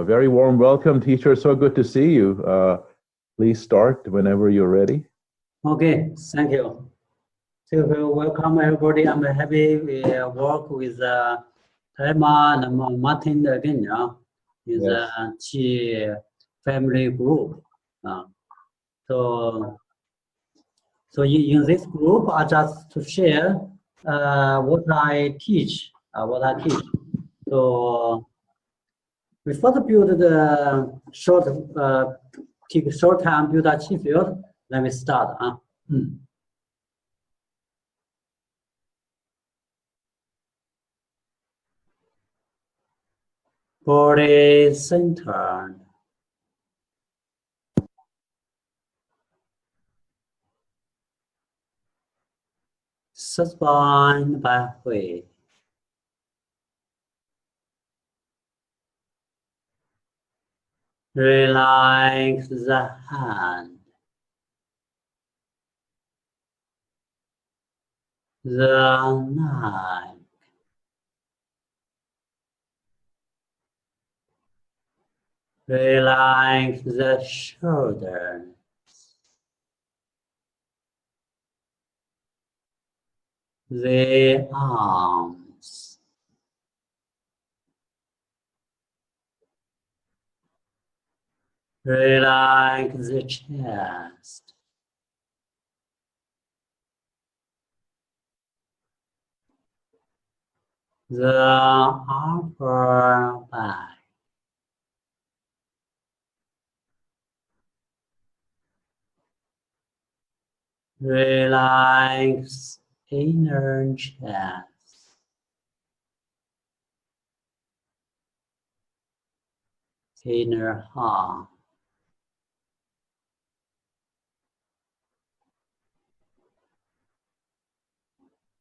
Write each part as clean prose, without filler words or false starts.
A very warm welcome, teacher. So good to see you. Please start whenever you're ready. Okay, thank you. So welcome everybody. I'm happy we work with Emma and Martin again. In the Qi family group. So in this group, I just to share what I teach. So we first build the take short time build a Qi field. Let me start. Body centered. Spine by way. Relax the hand. The neck. Relax the shoulder. The arms. Relax the chest. The upper back. Relax inner chest. Inner heart.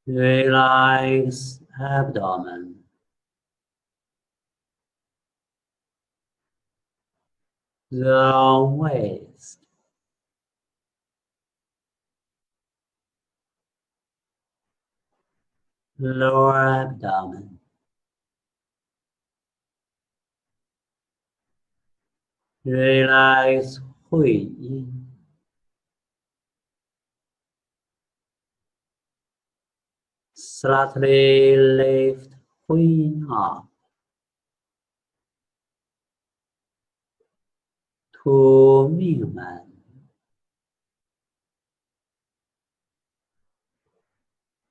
Relax abdomen. The waist. Lower abdomen. Relax 会阴. Slightly lift 会阴 up to 命门.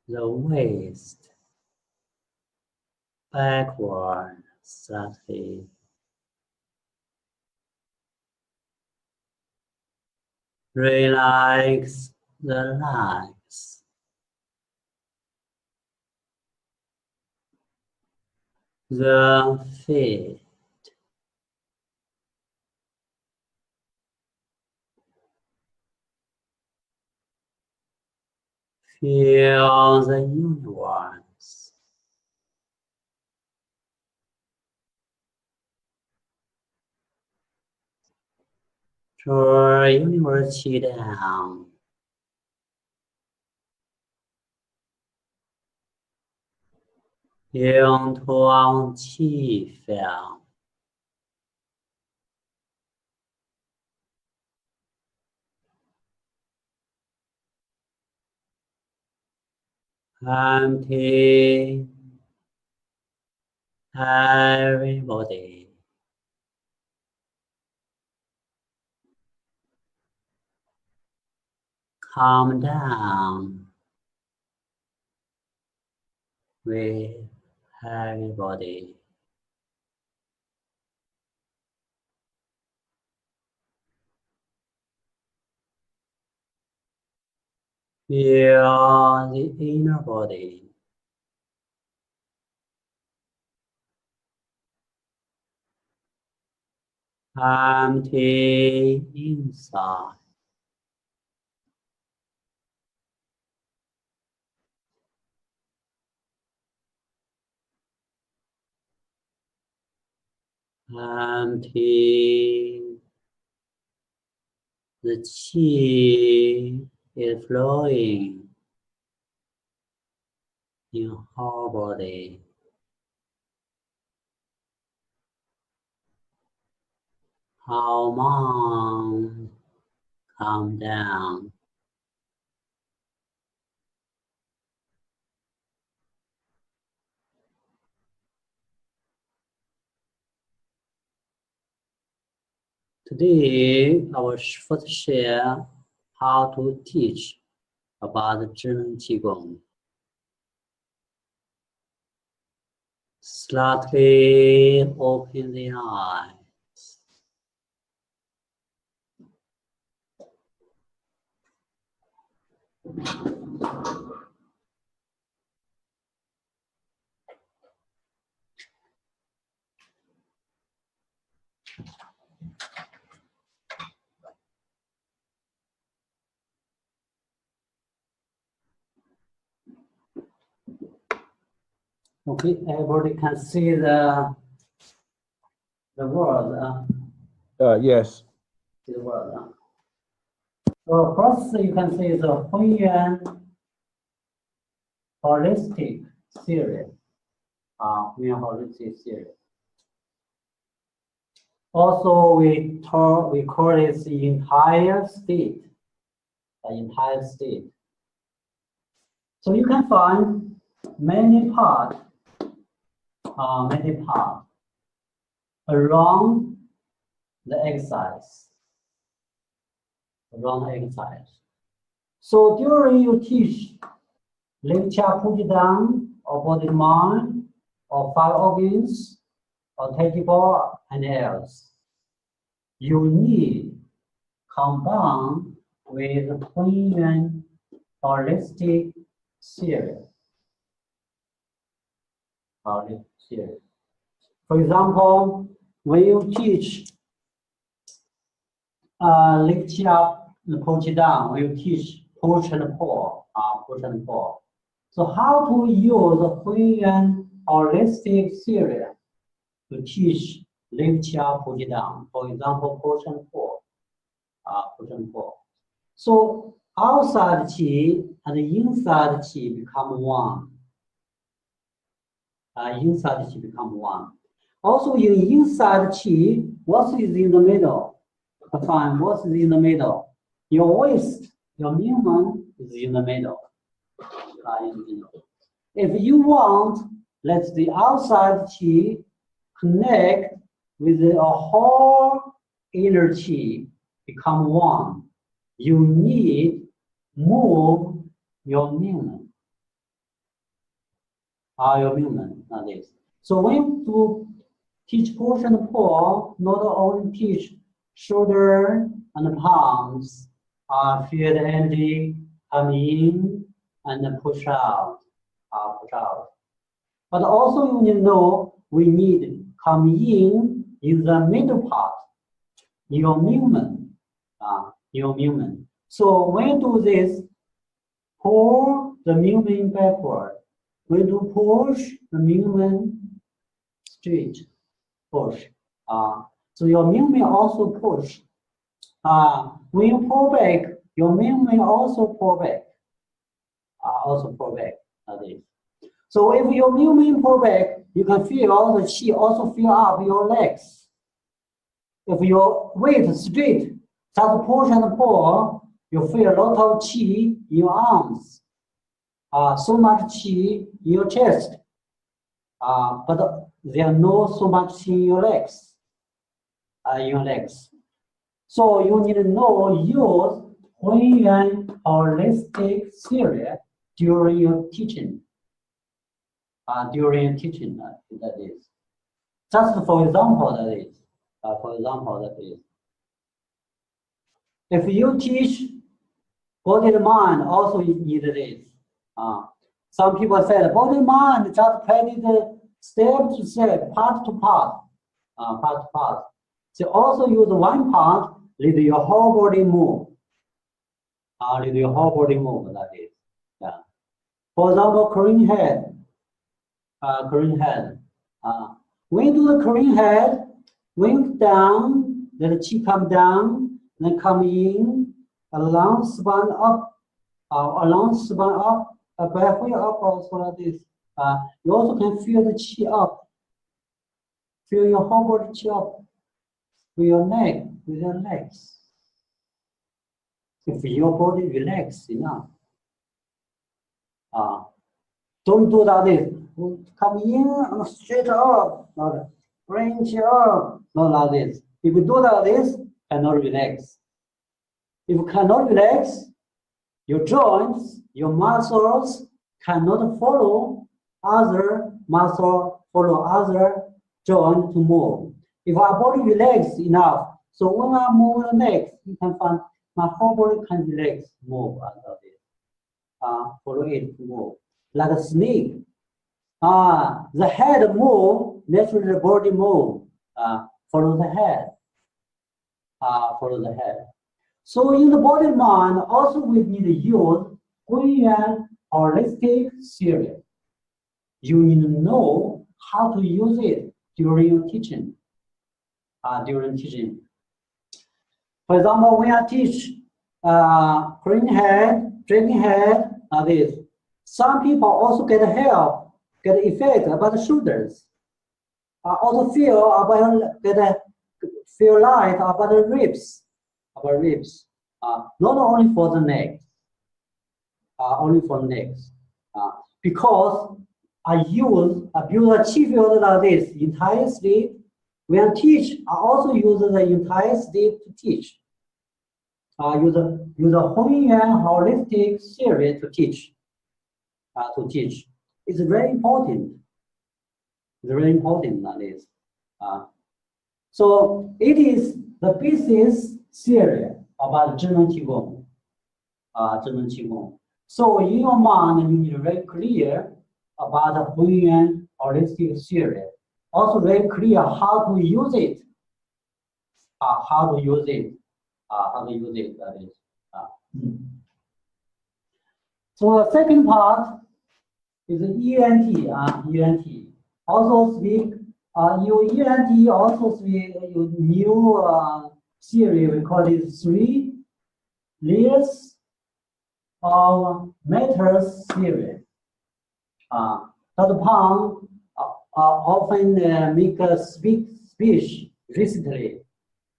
The waist backward slightly. Relax the legs. The feet. Feel the universe. Draw universe qi down. Yung tuang qi field. Empty everybody. Calm down with everybody. Feel the inner body. Empty inside. Empty. The qi is flowing in whole body. Calm on, calm down. Today, our first share how to teach about the Zhineng Qigong. Slightly open the eyes. Okay, everybody can see the word. Yes. See the word. So first you can see the Hunyuan holistic series. Hunyuan holistic series. Also, we call it the entire state. The entire state. So you can find many parts around the exercise. So during you teach Ling Qigong or body mind or 5 organs or 24 and else, you need combine with Hunyuan holistic series. For example, when you teach Ling Qigong, when you teach push and pull, So how to use the Hunyuan holistic series to teach Ling Qigong? For example, push and pull, So outside Qi and inside Qi become one. Also in inside Qi, what is in the middle? Define what is in the middle. Your waist, your movement is in the middle. If you want, let the outside Qi connect with the whole inner Qi become one. You need move your movement. That is. So when you teach push and pull, not only teach shoulder and palms, feel the energy come in and push out. But also you need to know we need come in the middle part, your movement. So when you do this, pull the movement backward. When you push the movement straight, push. So your movement also push. When you pull back, your movement also pull back. That is. So if your movement pull back, you can feel all the Qi also fill up your legs. If your weight straight, just push and pull, you feel a lot of Qi in your arms. So much Qi in your chest. But there no so much Qi in your legs. So you need to know use Hunyuan holistic series during your teaching. That is. Just for example, that is. If you teach body and mind, also you need this. Some people said body and mind just practice step to step, part to part. So also use one part, let your whole body move. That is. Yeah. For example, curling head. When you do the curling head, when down, then the Qi come down, then come in, along spine up, halfway up also like this. You also can feel the Qi up. Feel your whole body Qi up. with your neck, with your legs. If your body relax enough. Don't do that. Come in and straight up, branch up, not like this. If you do that, this cannot relax. If you cannot relax, your joints, your muscles cannot follow other muscle, follow other joint to move. If our body relax enough, so when I move the legs, you can find my whole body can relax, move under it. Follow it to move. Like a snake. The head move, naturally the body move. Follow the head. Follow the head. So in the body mind, also we need to use Hunyuan holistic theory. You need to know how to use it during your teaching. For example, when I teach cleaning head, dragging head, this. Some people also get help, get effect about the shoulders. Also feel light about the ribs, not only for the neck, only for necks. Because I build a chi field like this entire sleep. When I teach, I also use the entire sleep to teach. Use a Hunyuan holistic theory to teach. It's very important. It's very important that is. So it is the business theory about Zhineng Qigong. So in your mind, you need to be very clear about the Hunyuan holistic theory. Also very clear how to use it. How to use it. That is. So the second part is ENT. Also speak. Your ENT also speak. Your new theory we call it 3 layers of matter theory. Dr. Pang often make a speech recently.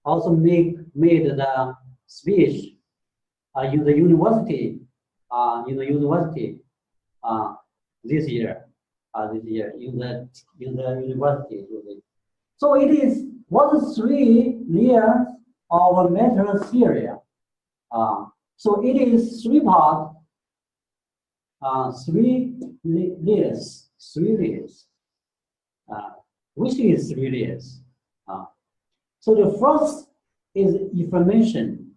Also made the speech in the university. This year in the university. So it is what is 3 layers of matter theory. So it is 3 parts, 3 layers. Which is 3 layers? So the first is information.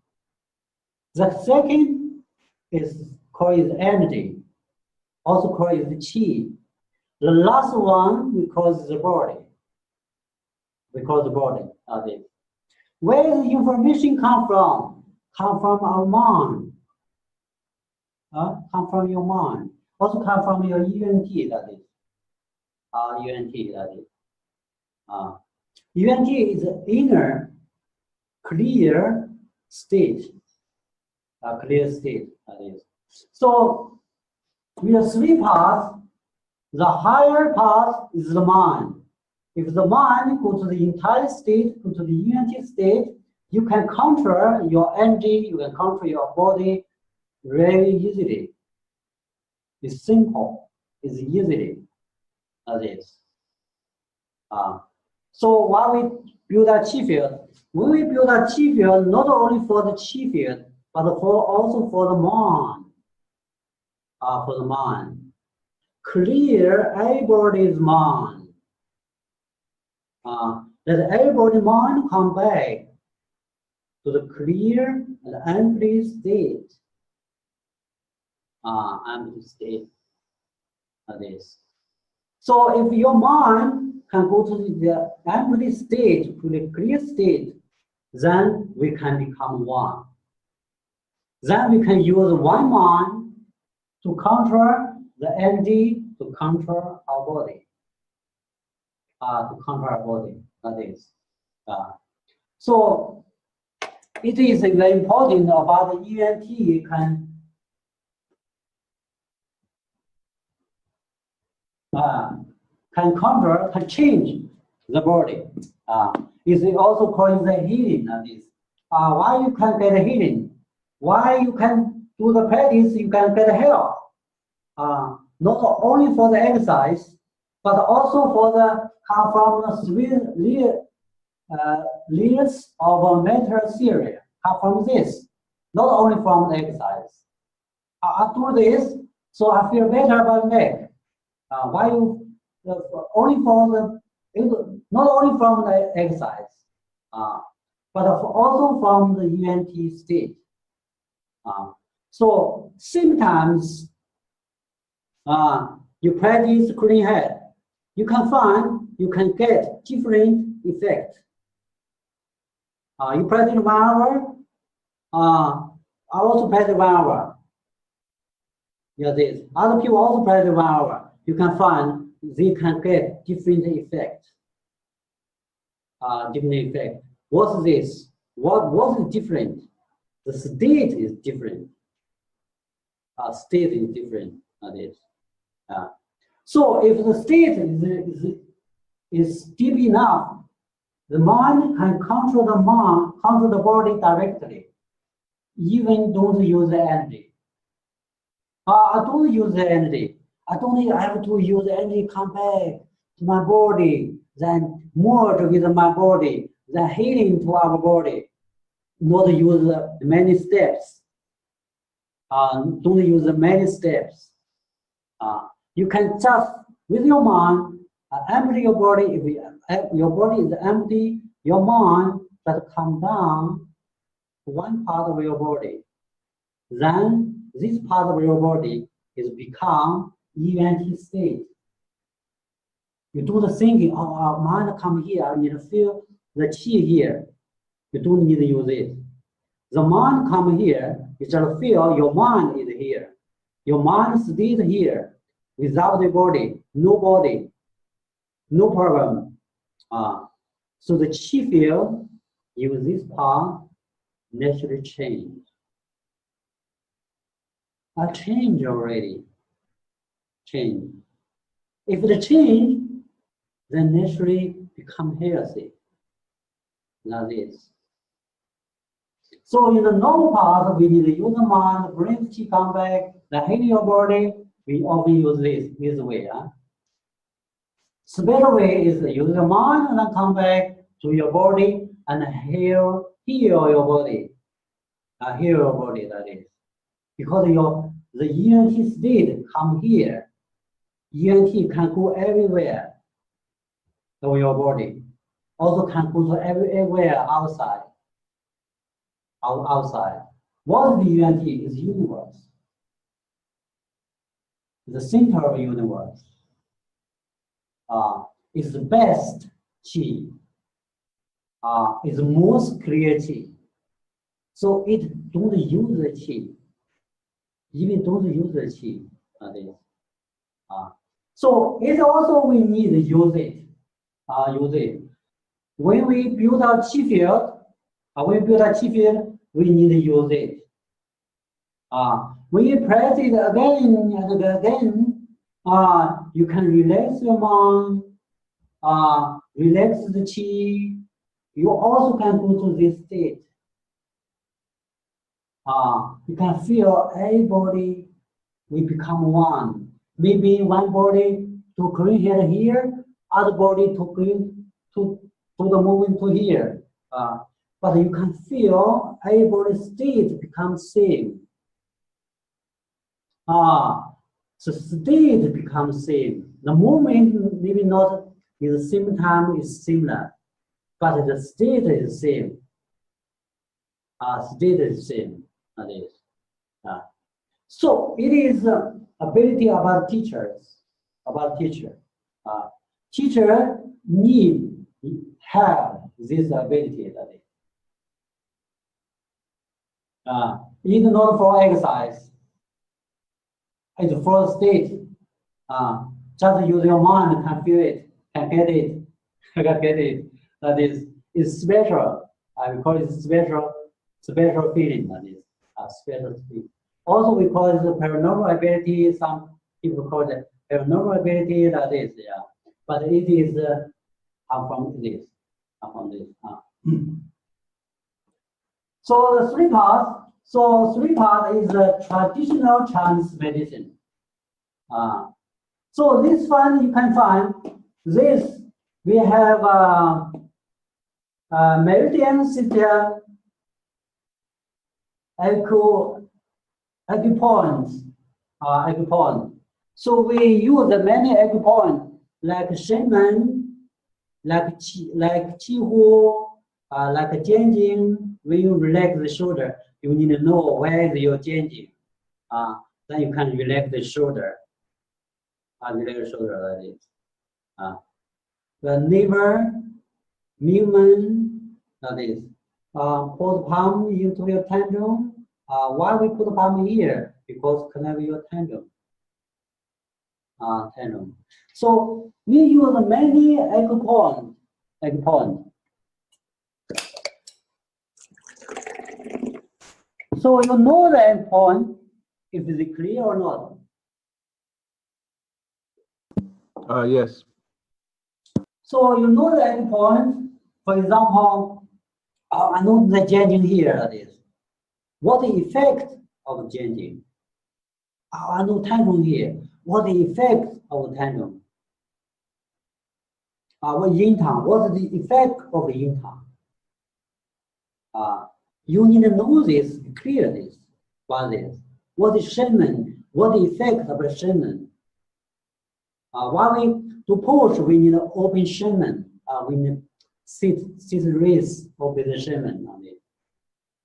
The second is called energy, also called the chi. The last one we call the body. Where the information come from? Come from our mind. Come from your mind. Also come from your UNT, that is. UNT is the inner clear state. That is. So we have 3 parts. The higher part is the mind. If the mind go to the entire state, go to the UNT state, you can control your energy, you can control your body very easily. It's simple. It's easily. That is. So while we build a chi field, when we build a chi field, not only for the chi field, but also for the mind. For the mind. Clear everybody's mind. Let everybody's mind come back to the clear and empty state. Empty state. That is. So if your mind can go to the empty state, to the clear state, then we can become one. Then we can use one mind to control the energy, to control our body. That is. So it is very important about the ENT can control, can change the body. Is also called the healing. Why you can get healing? Why you can do the practice? You can get health. Not only for the exercise, but also for the come from the layers of mental theory. Come from this, not only from the exercise. I do this, so I feel better about neck. Why you only for the not only from the exercise, but also from the ENT state. So sometimes you practice clean head, you can get different effect. You practice 1 hour. I also practice 1 hour. Yeah, this. Other people also practice 1 hour. You can find they can get different effect. Different effect. What's this? What is different? The state is different. State is different. So if the state is deep enough, the mind can control the body directly. Even don't use the energy. I don't use the energy. I don't have to use the energy come back to my body, then merge with my body, then healing to our body. Not use many steps. Don't use many steps. You can just, with your mind, empty your body. If your body is empty, your mind just come down to one part of your body. Then this part of your body is become ENT state. You do the thinking, our mind come here, I need to feel the chi here. You don't need to use it. The mind come here, you just feel your mind is here. Your mind stays here without the body, no problem. So the chi field, use this part, naturally change. I change already. Change. If the change, then naturally become healthy. Now this. So in the normal part, we need to use the mind, bring chi come back, then heal your body. We often use this way. Special way is use the mind and then come back to your body and heal your body. Heal your body, that is. Because the ENT state come here. ENT can go everywhere to your body. Also can go to everywhere outside. Outside. What is the ENT? Is universe. The center of the universe. Is the best chi. Is the most clear chi. So it don't use the chi. Even don't use the chi. So it also we need to use it. When we build our chi field, we need to use it. When you practice it again and again, you can relax your mind, relax the chi. You also can go to this state. You can feel everybody will become one. Maybe one body to clean head here, other body to clean to the movement to here. But you can feel everybody's state becomes same. So state becomes same. The movement maybe not at the same time is similar, but the state is same. State is same. That is. So it is ability about teachers. About teacher. Teacher need have this ability. That is. It's not for exercise. It's for state. Just use your mind, can feel it, can get it, can get it. That is, it's special. I call it special feeling. That is a special feeling. Also, we call it the paranormal ability. Some people call it paranormal ability. That is, yeah. But it is come from this. So the three parts. So three parts is the traditional Chinese medicine. So this one you can find this. We have Meridian system, acupoints, acupoint. So we use many acupoints like Shenmen, like Qihua, like Jianjing. When you relax the shoulder, you need to know where is your Jianjing. Then you can relax the shoulder. Relax the shoulder like this. The liver, movement, that is. Put palm into your tendon. Why we put palm here? Because connect your tendon. Tendon. So we use many acupoint. So you know the endpoint, if it's clear or not? Yes. So you know the endpoint. For example, I know the Jianjing here. That is, what the effect of Jianjing? I know tendon here. What the effect of tendon? What Yin Tong? What is the effect of Yin Tong? You need to know this, clear this. What is? What is Shenmen? What the effect of the Shenmen? While we do push, we need to open Shenmen. We need sit raise open the Shenmen on it.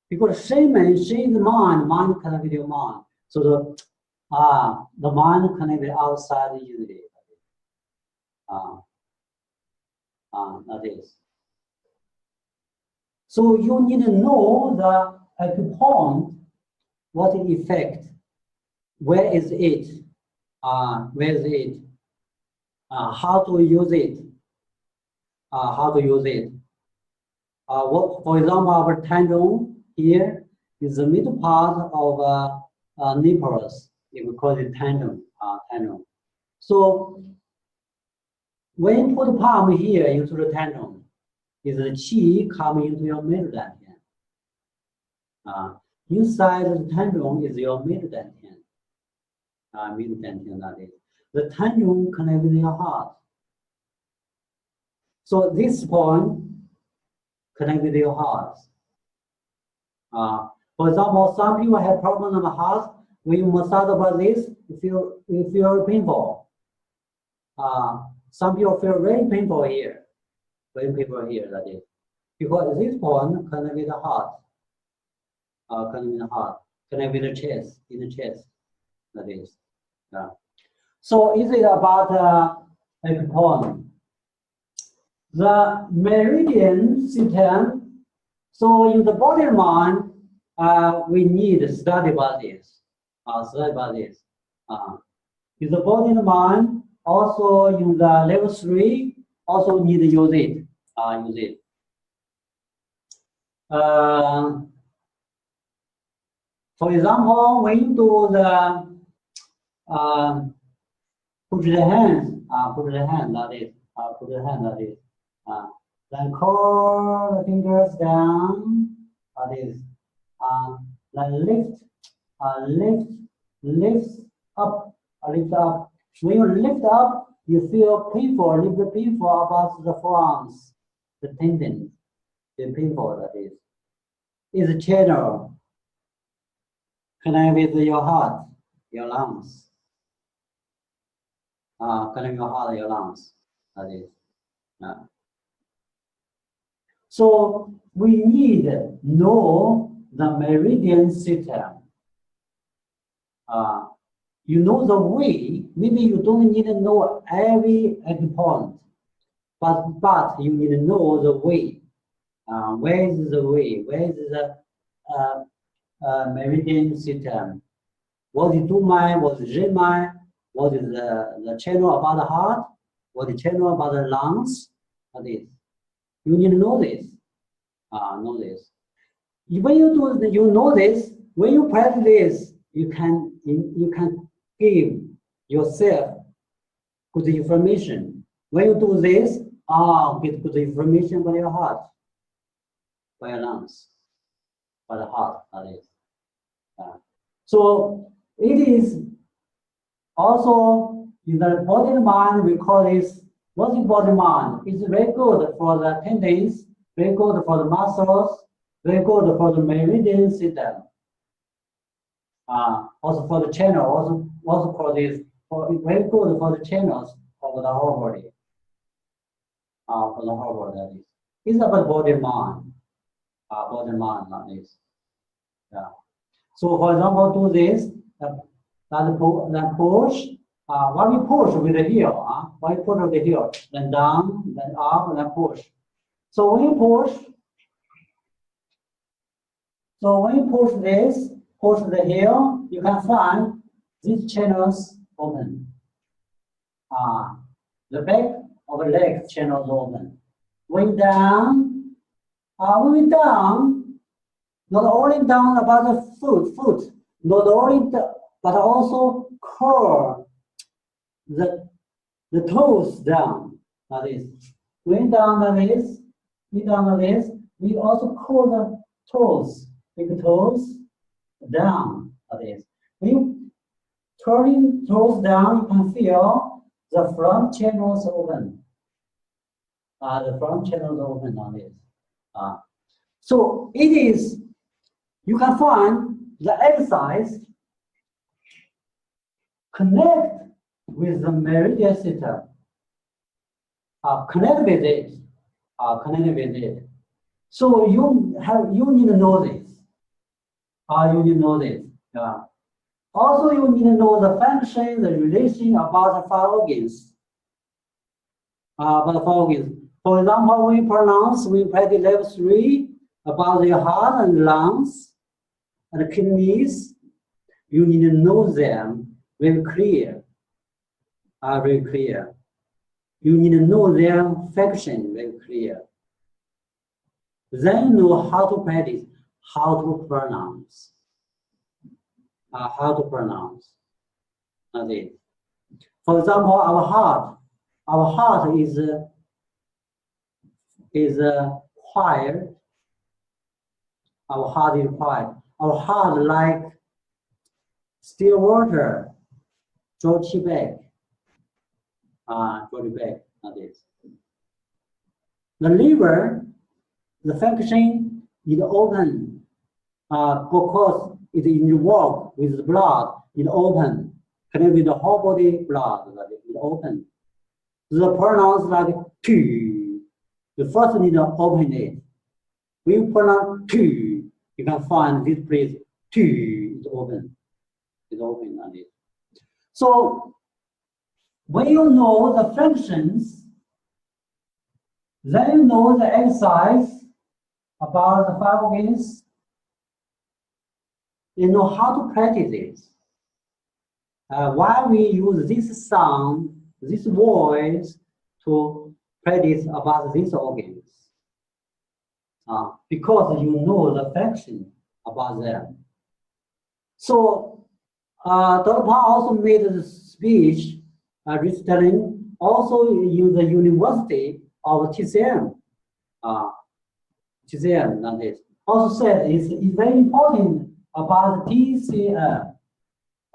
Because Shenmen, she is mind connect with your mind. So the mind connect with outside usually. That is. So you need to know the acupoint, what the effect, where is it, how to use it, What, for example, our tendon here is the middle part of nipples. We call it tendon. So when you put palm here into the tendon, is the qi coming into your middle dantian. Inside the tendon is your middle dantian. That is. The tendon connects with your heart. So this point connect with your heart. For example, some people have problems on the heart. When you massage about this, you feel painful. Some people feel very painful here. Very painful here, that is. Because this point connect with the heart. Connect with the chest, in the chest, that is. So is it about a point? The meridian system. So in the body and mind, we need to study about this. In the body and mind, also in the level 3, also need to use it. For example, when you do the put the hand, that is, then curl the fingers down, that is, then lift up. When you lift up, you feel painful, a little bit painful about the forearms, the tendon, the painful, that is. Is a channel connect with your heart, your lungs. Connect your heart, your lungs, that is. So we need to know the meridian system. You know the way. Maybe you don't need to know every point, but you need to know the way. Where is the way? Where is the meridian system? What is Dumai? What is Zhenmai? What is the channel about the heart? What is the channel about the lungs? That is. You need to know this. When you do, you know this. When you practice this, you can give yourself good information. When you do this, Get good information by your heart, by your lungs, by the heart, that is. So it is also in the body and mind, we call this what's the body mind. It's very good for the tendons, very good for the muscles, very good for the meridian system. Also for the channel, also for this, very good for the channels of the whole body. For the whole body, that is. It's about body and mind. Body and mind, like this. Yeah. So for example, do this, then push. When we push with the heel, when we push with the heel, then down, then up, then push. So when you push this, push the heel, you can find these channels open. The back of the leg channels open. When down, not only down about the foot, not only but also curl the toes down. That is, when down like this, we also curl the toes, big toes down. That is, when you turning toes down, you can feel the front channels open. The front channels open on this. So it is. You can find the exercise connect with the meridian system. Connect with it. So you need to know this. You need to know this. Also, you need to know the function, the relation about the 5 organs. For example, we practice level 3 about the heart and lungs and the kidneys. You need to know them very clear. Very clear. You need to know their function very clear. Then know how to practice, how to pronounce. That is. For example, our heart is quiet. Our heart is quiet. Our heart like still water, Georgie bag. That is. The liver, the function is open because it involved with the blood. It open, connected with the whole body blood. That is, it open. The pronounce like two. The first need to open it. When you pronounce two, you can find this place two is open. It's open on it. So when you know the functions, then you know the exercise about the 5 organs. You know how to practice it. Why we use this sound, this voice to practice about these organs. Because you know the function about them. So Dr. Pang also made a speech recently, also in the University of TCM. TCM, that is. Also said it's very important about TCM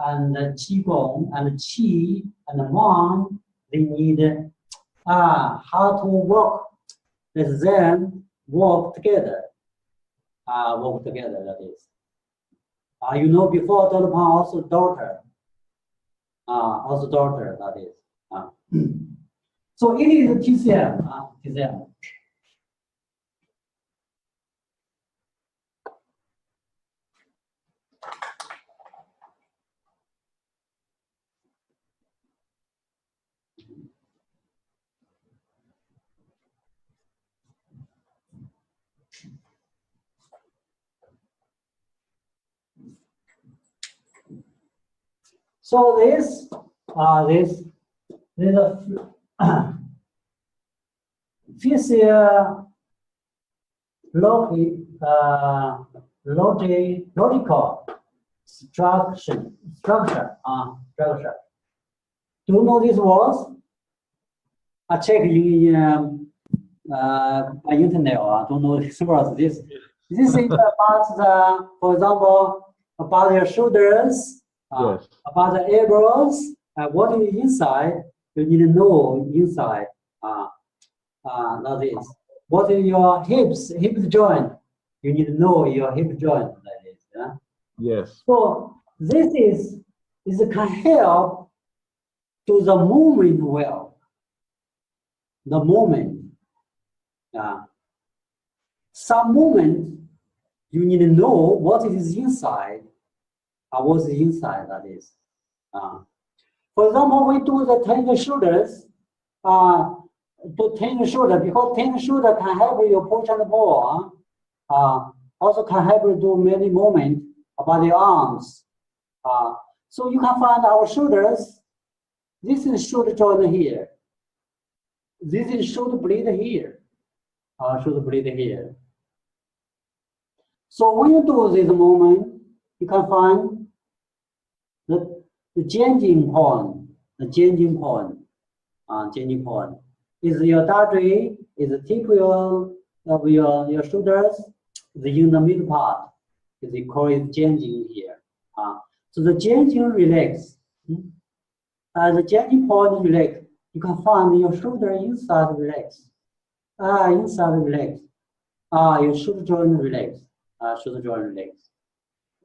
and Qigong and Qi and Wang. They need how to work with them, work together. That is. You know, before Dr. Pang also daughter. That is. So it is TCM. TCM. So this is a logical structure. Do you know these words? I check in by internet. I don't know this word. This is about the, for example, about your shoulders, Yes. about the elbows. What is inside? You need to know inside. That is. What is your hips? Hip joint. You need to know your hip joint. That is. Yeah? Yes. So this is can help to the movement well. The movement. Some movement you need to know what is inside. What is inside, that is. For example, we do the turn shoulders. To turn the shoulder, because turn the shoulder can help you push and pull. Also can help you do many movements about the arms. So you can find our shoulders. This is shoulder joint here. This is shoulder blade here. Shoulder blade here. So when you do this movement, you can find the changing point. The changing point. Changing point. Is your diaphragm, is the tip of your shoulders, in the middle part. Is it called changing here. So the changing relax. The changing point relax. You can find your shoulder inside relax. Inside relax. Your shoulder joint relax. Shoulder joint relax.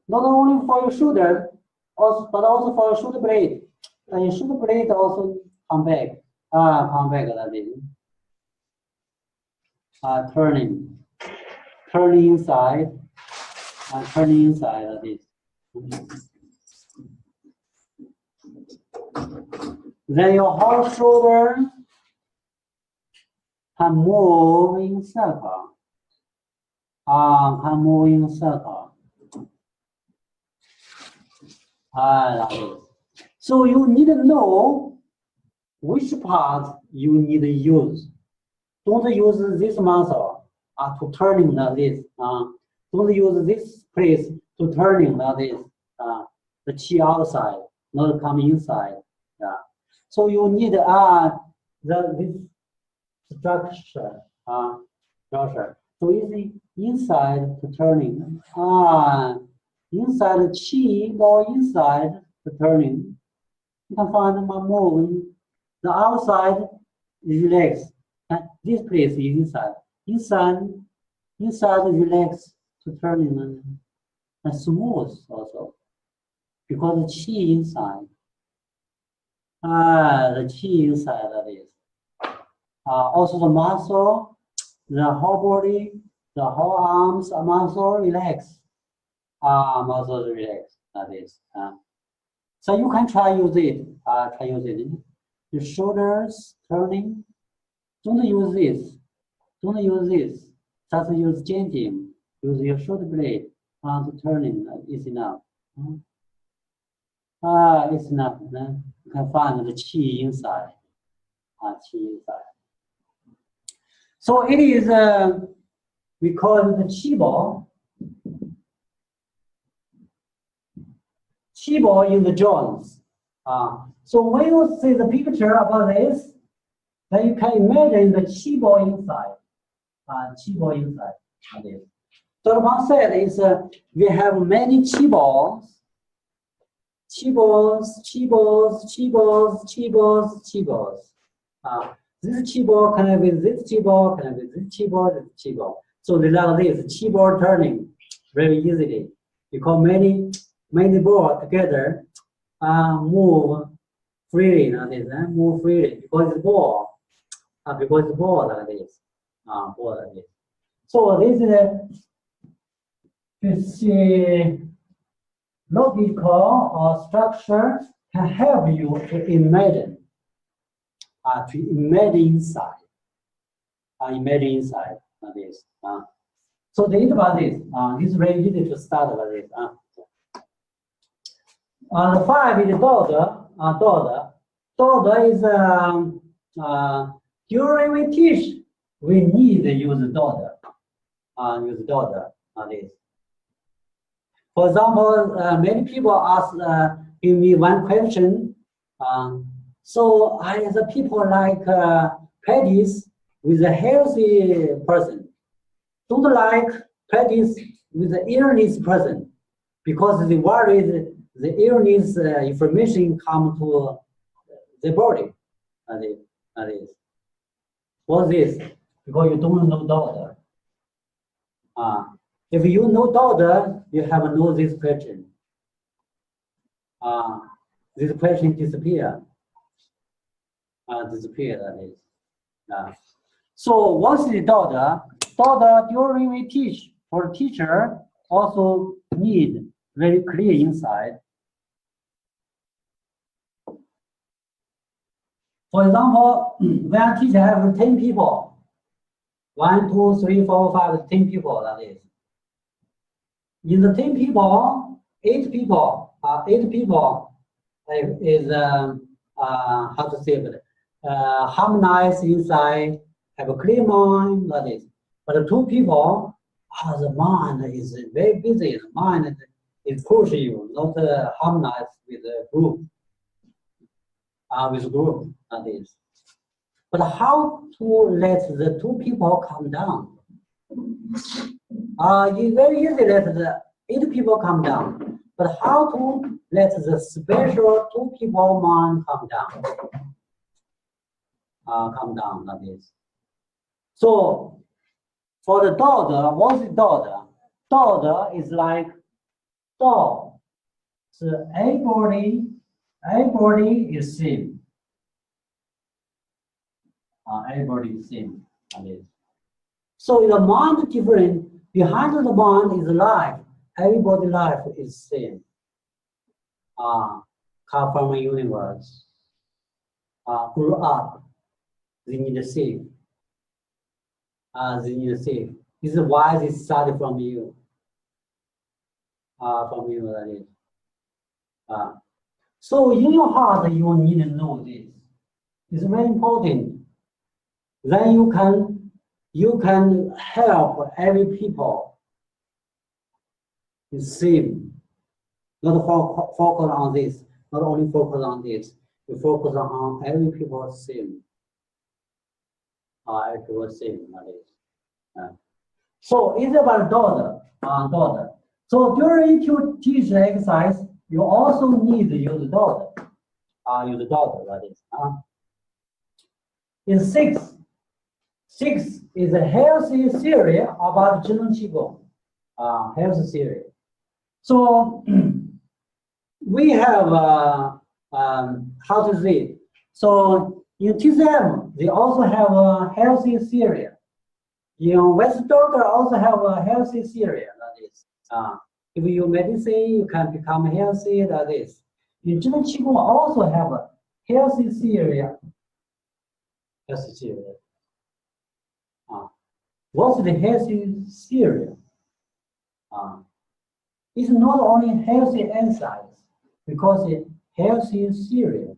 Not only for your shoulder, but also for your shoulder blade. Your shoulder blade also come back. Come back that is. Turning inside. Turning inside that is. Then your whole shoulder can move in circle. Can move in circle. That is. So you need to know which part you need to use. Don't use this muscle to turning this. Don't use this place to turning this. The chi outside, not come inside. So you need this structure. So it's inside to turning. Inside the chi or inside the turning. You can find my moving. The outside is relaxed. This place is inside. Inside relax to turning and smooth also. Because the chi inside. The chi inside that is. Also the muscle, the whole body, the whole arms, muscle relax. Muscle relax. That is. So you can try use it. Try use it. Your shoulders turning. Don't use this. Don't use this. Just use changing. Use your shoulder blade to turning. It's enough. It's enough. You can find the chi inside. Chi inside. So it is. We call it the chi ball. Chi ball in the joints. So when you see the picture about this, then you can imagine the chi ball inside. Chi ball inside. So one said is we have many chi balls. Chi balls, chi balls, chi balls, chi balls, chi balls. This chi ball connect with this chi ball, connect with this chi ball, this chi ball. So they like this chi ball turning very easily. Because many balls together move freely. Move freely because it's ball. Because it's ball like this. Ball like this. So this logical or structure can help you to imagine. To imagine inside. Imagine inside like this. So think about this. This is very easy to start like this. The 5 is Dode. Dode is during we teach, we need to use Dode. Use Dode on this. For example, many people ask give me one question. So the people like Pilates, with a healthy person. Don't like practice with the illness person, because the worry, the illness information come to the body. That is. What's this? Because you don't know doctor. If you know doctor, you have know this question. This question disappear. Disappear, that is. So what's the doctor? Doctor, during we teach, for teacher, also need very clear insight. For example, when a teacher have 10 people, 1, 2, 3, 4, 5, 10 people, that is. In the 10 people, 8 people is how to say it, harmonized inside, have a clear mind, that is. But the 2 people, the mind is very busy. The mind is pushing you, not harmonized with the group. That is. But how to let the 2 people come down? It's very easy to let the 8 people come down. But how to let the special 2 people mind come down? That is. So for the daughter, what's the daughter? Daughter is like dog. So everybody is same. Everybody is same. That is. So the mind different. Behind the mind is life. Everybody's life is same. Come from a universe. Grew up. They need to save. They need to save. This is why they started from you. From you, that is. So in your heart, you need to know this. It's very important. Then you can help every people. You same. Not focus on this. Not only focus on this. You focus on every people same. Every people same. That is. So it's about daughter. So during you teach the exercise, you also need to use daughter. Use daughter, that is. In 6 is a healthy theory about Zhineng Qigong. Health theory. So we have how to say. So in TCM, they also have a healthy theory. In West Doctor also have a healthy theory. That is. If you medicine, you can become healthy. That is. In Zhineng Qigong also have a healthy theory. Healthy theory. What's the healthy theory? It's not only healthy exercise, because it's healthy theory.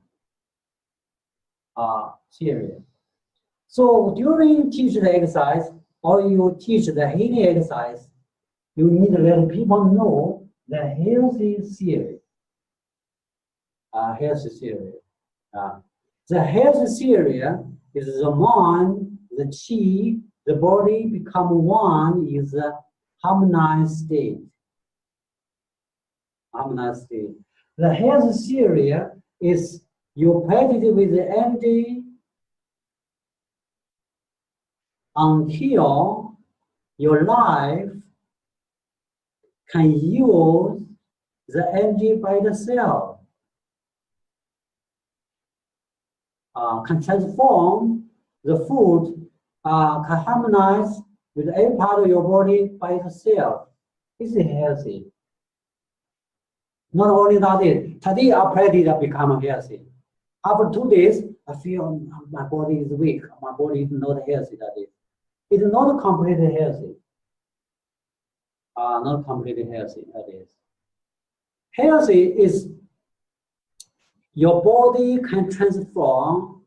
So during teach the exercise, or you teach the healing exercise, you need to let people know the healthy theory. Healthy theory. The healthy theory is the mind, the chi, the body become one is a harmonized state. Harmonized state. The health theory is you practice with the energy until your life can use the energy by itself. Can transform the food, can harmonize with every part of your body by itself. It's healthy. Not only that, today I practice to become healthy. After 2 days, I feel my body is weak. My body is not healthy. That is. It's not completely healthy. Not completely healthy. That is. Healthy is your body can transform,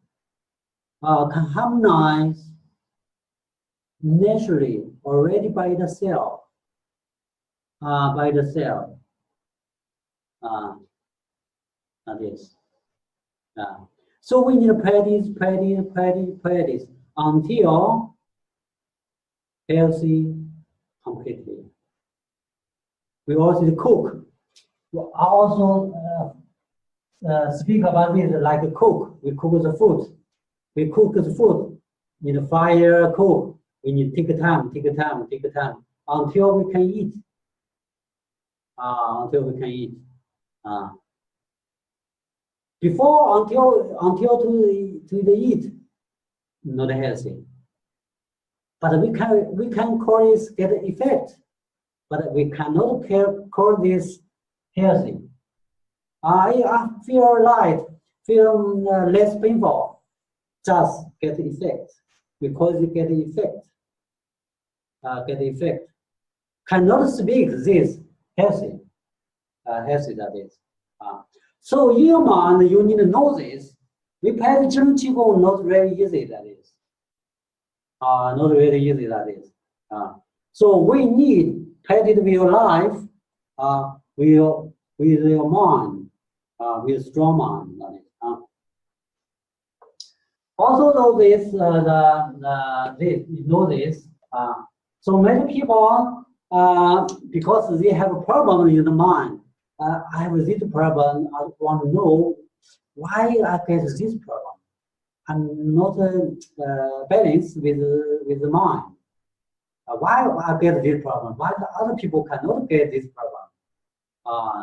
can harmonize naturally already by itself. That is. So we need to practice. until healthy completely. We also cook. We also speak about this like a cook. We cook the food. We cook the food in the fire cook. We need to take time until we can eat. Until we can eat. Before until to the eat, not healthy. But we can call this get effect, but we cannot call this healthy. I feel light, feel less painful, just get effect because you get effect. Get effect. Cannot speak this healthy, healthy that is. So in your mind, you need to know this. We practice Zhineng Qigong not very easy that is. Not very easy that is. So we need practice with your life, with your mind, with strong mind that is. Also know this, you know this. So many people, because they have a problem in the mind, I have this problem, I want to know why I get this problem. I'm not balanced with the mind. Why I get this problem? Why the other people cannot get this problem?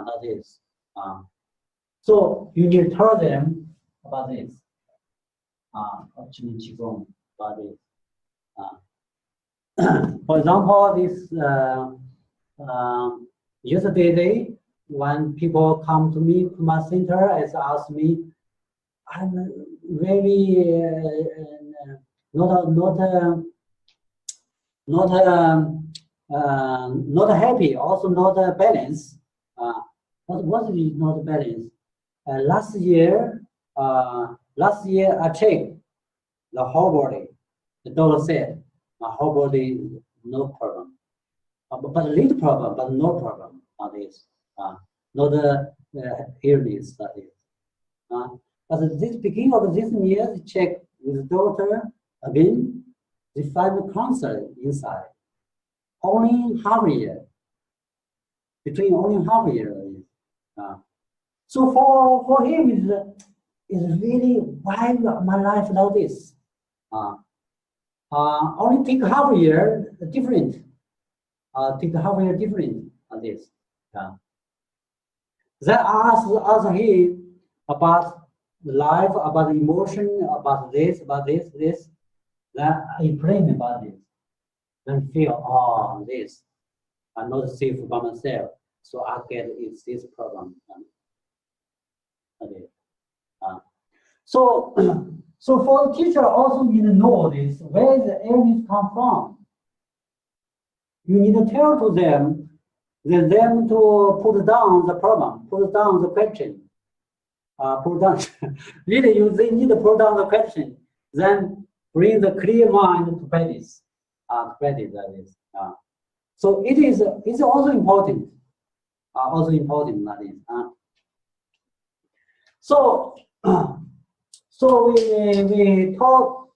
That is. So you need to tell them about this. Zhineng Qigong about this. For example, this yesterday, when people come to me to my center and ask me, I'm very not happy, also not balanced. What is not balanced? Last year I checked the whole body. The doctor said my whole body no problem, but a little problem, but no problem on this. Not illness that is. But at this beginning of this year, they check with the doctor again. They find cancer inside. Only half a year. Between only half a year. So for him is really why my life like this. Only take half a year different. Take half a year different on this. Then ask him about the life, about the emotion, about this. Then I explain about this. Then feel, this. I'm not safe by myself. So I get this problem. Okay. So for the teacher also need to know this, where the illness come from. You need to tell to them to put down the problem, put down the question. Put down, really they need to put down the question, then bring the clear mind to practice. Practice that is. So it's also important. That is. So we talk.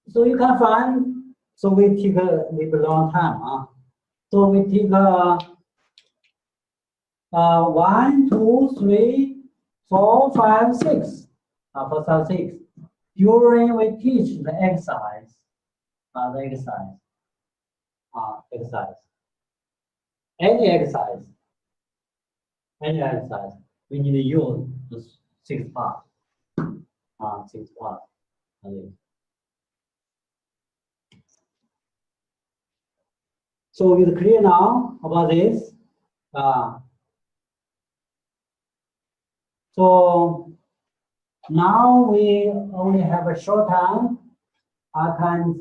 So you can find. So we take a long time. So we take 1, 2, 3, 4, 5, 6. For 6. During we teach the exercise. Exercise. Any exercise. We need to use the 6 parts. 6 parts. So it's clear now about this. So now we only have a short time. I can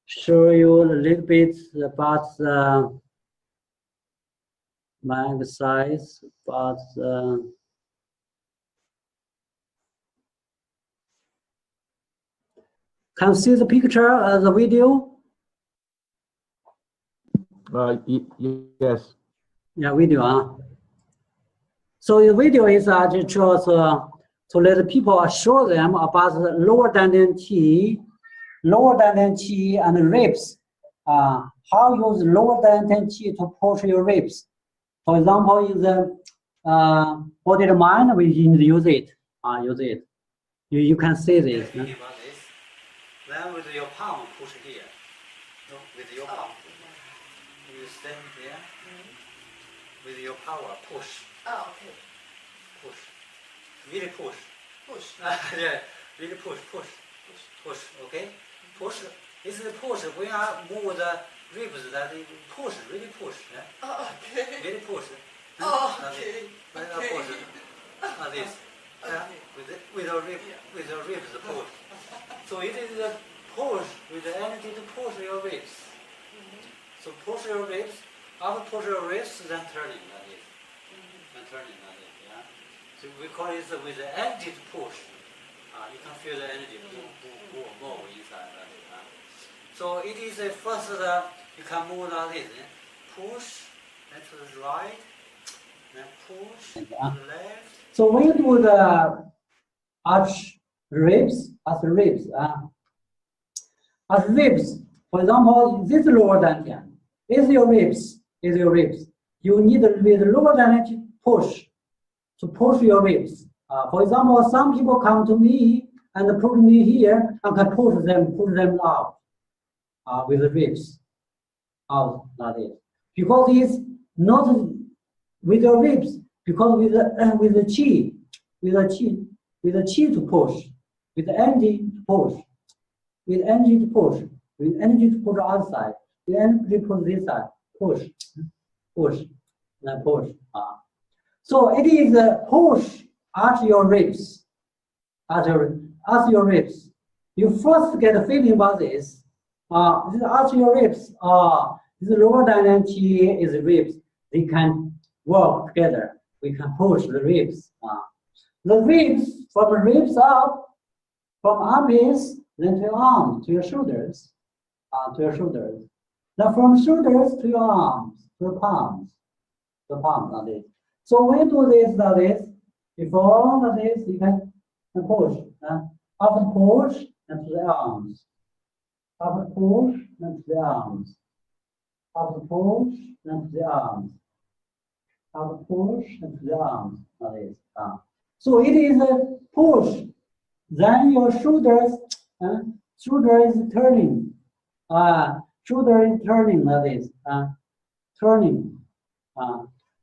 show you a little bit about my exercise, but can you see the picture, the video? Yes. Yeah, video. So the video is just shows to let the people show them about the lower dantian qi and ribs. How use lower dantian qi to push your ribs. For example, in the body and mind, we use it. You can see this. Think about this. Then with your palm, push here. No, with your palm. You stand here. With your power, push. Oh, okay. Push. Really push. Push. Yeah, really push. Okay? Push. This is push. When I move the ribs, that push, really push. Yeah? Oh, okay. Really push. Oh, okay. Push. This. With the ribs push. So it is a push with the energy to push your ribs. So push your ribs. After push your ribs, then turning like this. Then turning like this. Yeah. So we call it with the energy to push. You can feel the energy move inside like this. So it is a first you can move like this. Push, then to the right, then push to the left. So when you do the arch ribs, as ribs, for example, this lower dantian is your ribs. You need with lower dantian push to push your ribs. For example, some people come to me and put me here and can push them out with the ribs out like this. Because it's not with your ribs, because with the chi to push, with the energy to push, with energy to push the other side, with energy to push this side, push, and push. So it is a push at your ribs, at your ribs. You first get a feeling about this. This at your ribs. This lower dantian qi is ribs. They can work together. We can push the ribs. The ribs, from the ribs up, from armpits, then to your arms, to your shoulders, Now from shoulders to your arms, to the palms like this. So when you do this like this, before like this, you can push. After push, and to the arms. After push, and to the arms. After push, and to the arms. After push, and to the arms like this. So it is a push. Then your shoulders, shoulder is turning. Shoulder is turning like this. Turning.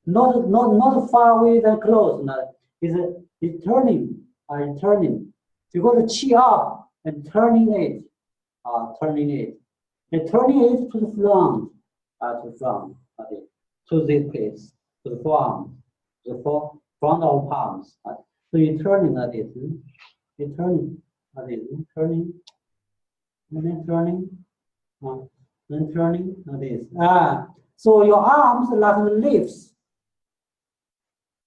Not far away than close. It's turning. Turning. You got the chi up and turning it. And turning it to the front. Okay. To this place. To the forearm. The front of palms. So you're turning like this. You're turning like this. Turning. And then turning. Then turning like this. So your arms like the leaves.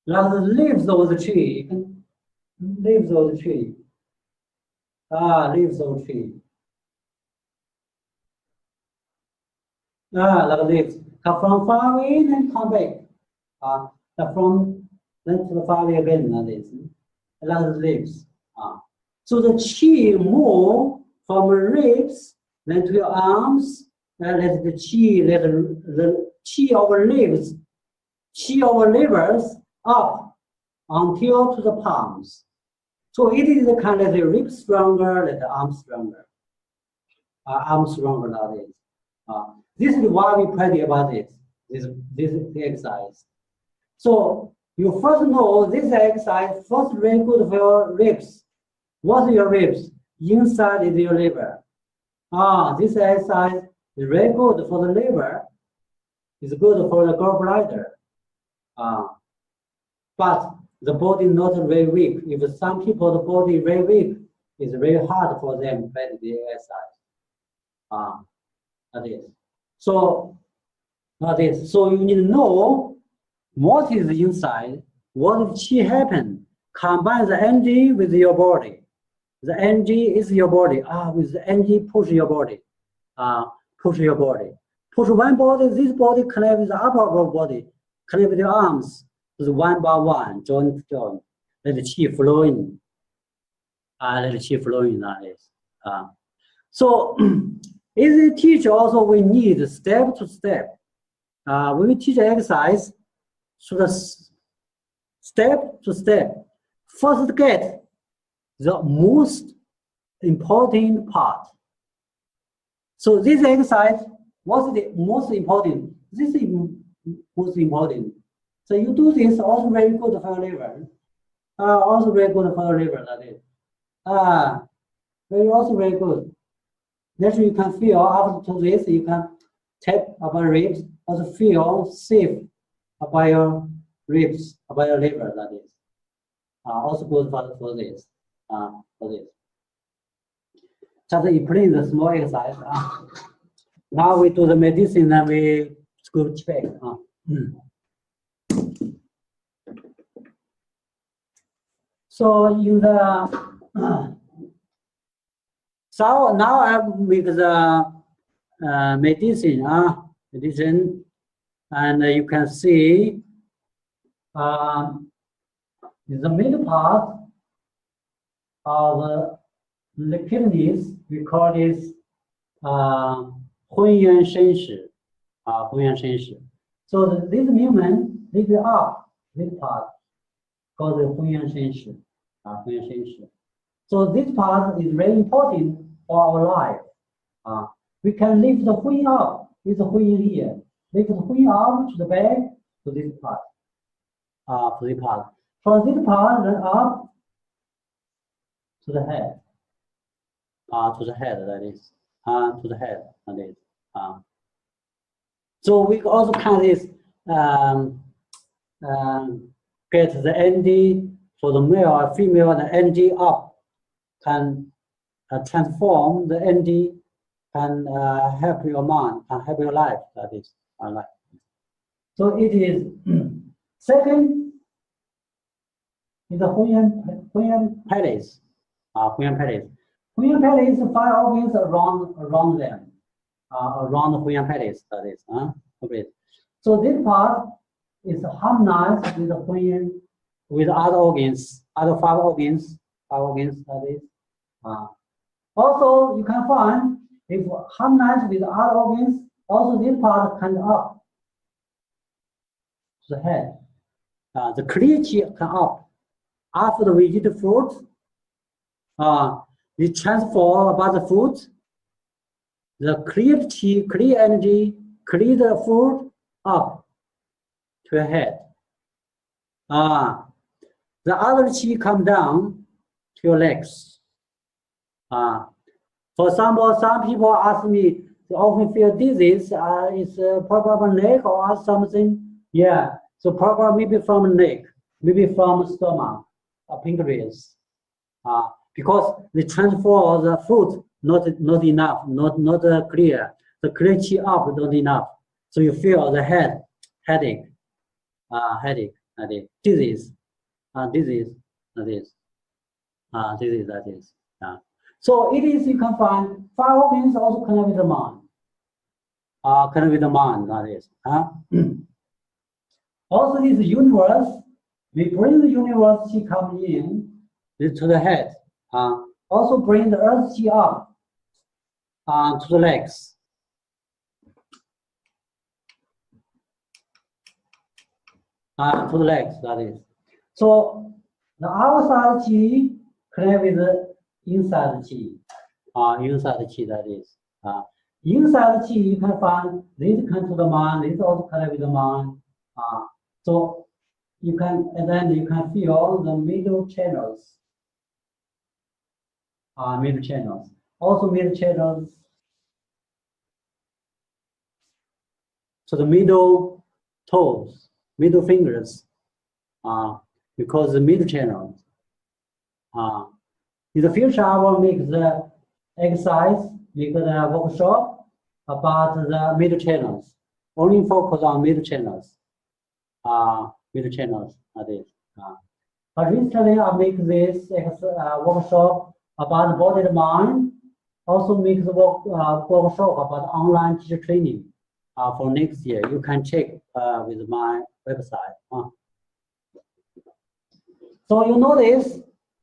Like the leaves of the tree. Leaves of the tree. Leaves of the tree. Like leaves. Come from far away and come back. From then to the far away again like this. Like the leaves. So the chi move from the ribs, then to your arms, and let the chi of leaves, chi of livers up until to the palms. So it is the kind of the ribs stronger, let the arms stronger. Arms stronger like this. This is why we practice about this exercise. So you first know this exercise first very good for your ribs. What are your ribs? Inside is your liver. This exercise is very good for the liver. It's good for the gallbladder. But the body not very weak. If some people the body very weak, it's very hard for them to practice the exercise. That is. So you need to know what is inside, what chi happen. Combine the energy with your body. The energy is your body. With the energy, push your body. Push your body. Push one body, this body connect with the upper body, connect with your arms. One by one, joint to joint. Let the chi flow in. let the qi flowing, that is. So as a teacher also we need step to step. We will teach exercise so the step to step. First get the most important part. So this exercise, what's the most important? This is most important. So you do this also very good for your liver. Also very good for your liver, that is. Also very good. Naturally, you can feel after this, you can tap about ribs, also feel safe about your ribs, about your liver, that is. Also good for this. Just explain the small exercise. Now we do the medicine and we scooch back. So in the so now I make the medicine, and you can see in the middle part of the kidneys, we call this 浑元生死, 浑元生死. So this movement, this up, this part, called the 浑元生死, 浑元生死. So this part is very important for our life. We can lift the Hui up with the Hui here. Lift the Hui up to the back to this part. To this part. From this part, then up to the head. To the head, that is. To the head, that is. So we also can this get the energy for the male or female, the energy up can transform the energy, can help your mind, can help your life, that is our life. So it is second is the Huyan Palace. Huyan Palace. Huyan Palace, 5 organs around them, around the Huyan Palace, that is. Okay. So this part is harmonized with the Huyan, with other organs, other 5 organs, that is. Also, you can find if harmonized with other organs, also this part can up to the head. The clear qi can up. After we eat the fruit, we transfer about the food. The clear qi, clear energy, clear the food up to your head. The other qi come down to your legs. For example, some people ask me, they often feel disease, is probably neck or something. Yeah, so probably maybe from neck, maybe from stomach, pancreas. Because they transfer the food not enough, not clear. The clear qi up not enough. So you feel the headache, disease, that is. So it is, you can find 5 organs also connect with the mind. Connect with the mind, that is. Also this universe, we bring the universe qi come in to the head. Also bring the earth qi up to the legs. To the legs, that is. So the outside qi connect with the inside qi, that is. Inside qi, you can find this connect to the mind, this also connect with the mind. So you can, and then you can feel the middle channels. Middle channels. Also middle channels. So the middle toes, middle fingers, because the middle channels. In the future, I will make the exercise, make the workshop about the middle channels. Only focus on middle channels. That is. But recently, I make this workshop about the body and mind. Also make the workshop about online teacher training for next year. You can check with my website. So you notice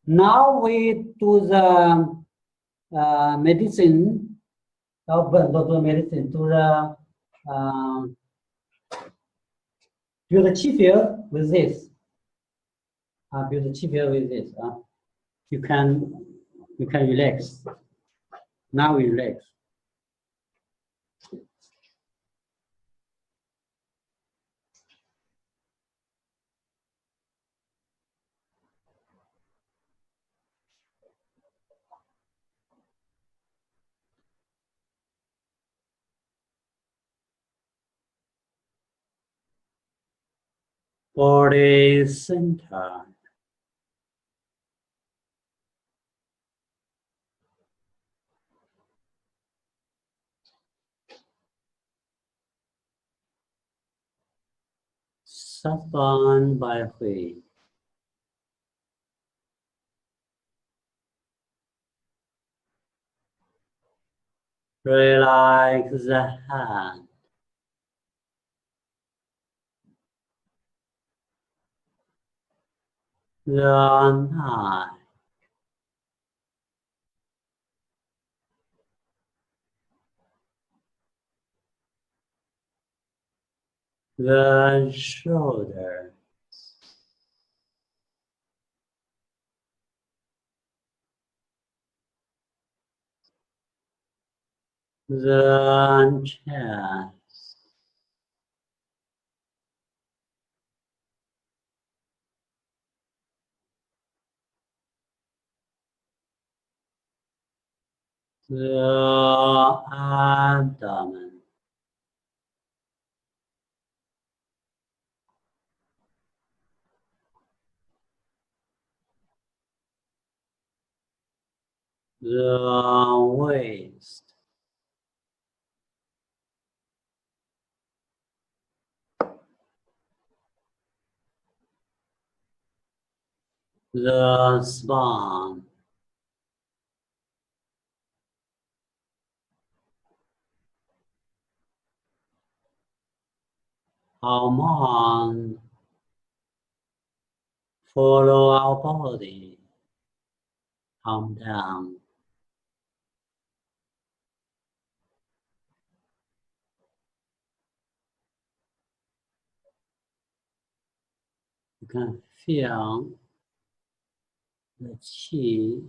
Now we do the medicine, medicine, to the build the chi field with this. Build the chi field with this. You can relax. Now we relax. Body center. Saban by Hui. Relax the hand. The neck. The shoulder. The chest. The abdomen. The waist. The spine. Our mind follow our body. Calm down. You can feel the chi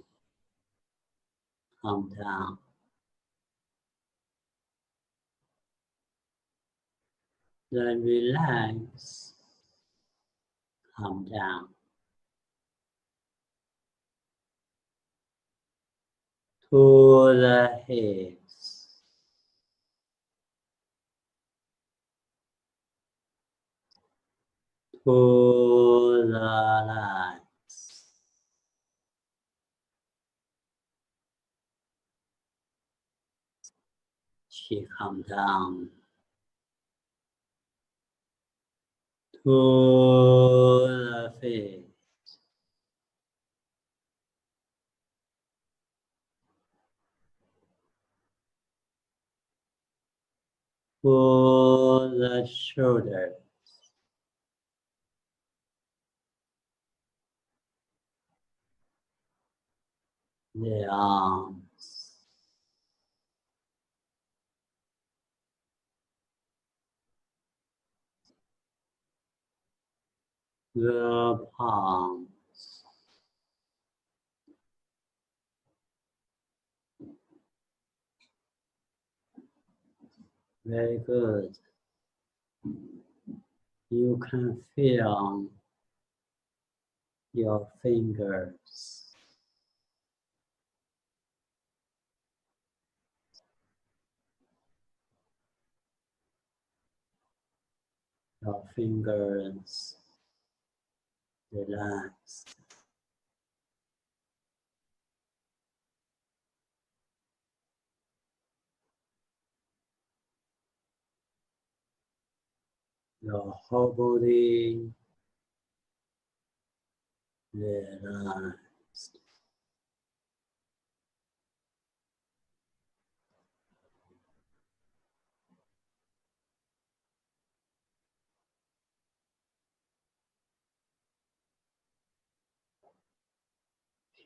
calm down. Then relax, calm down. To the hips. To the legs. Chi calm down. To the feet. To the shoulders. The arms. The palms. Very good. You can feel your fingers. Your fingers relax. Your whole body relaxed.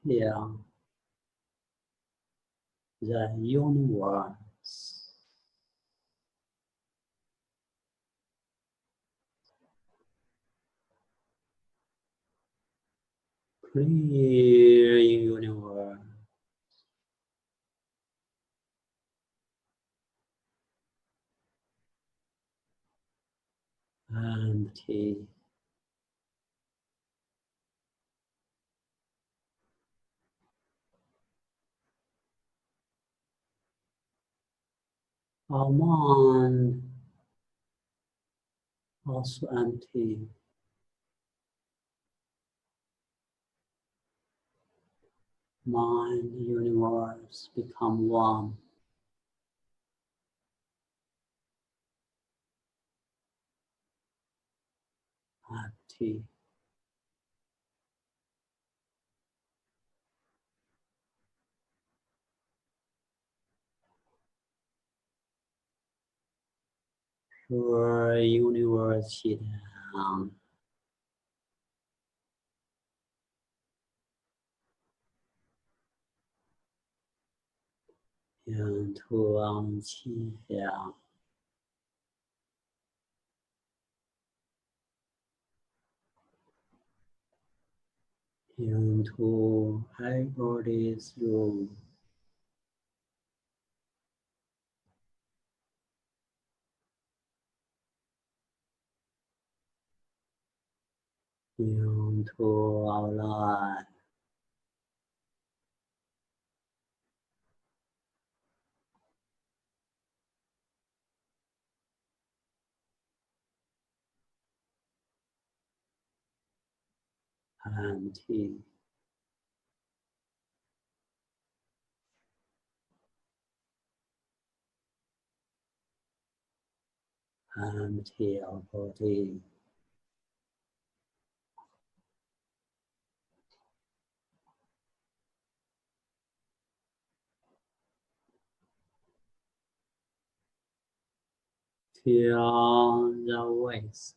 feel the universe clear universe empty. Our mind also empty. Mind, universe become one. Empty. Pure universe down into qigong into everybody's room. Into our life. Empty. Empty our body. Feel the waist.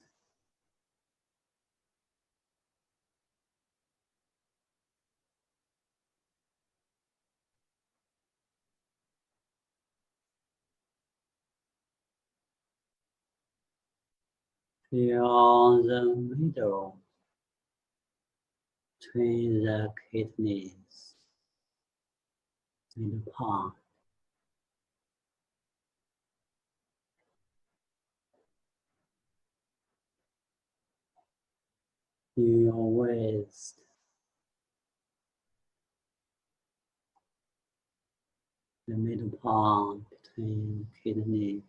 Feel the middle between the kidneys and the palm. In your waist. The middle palm between kidneys.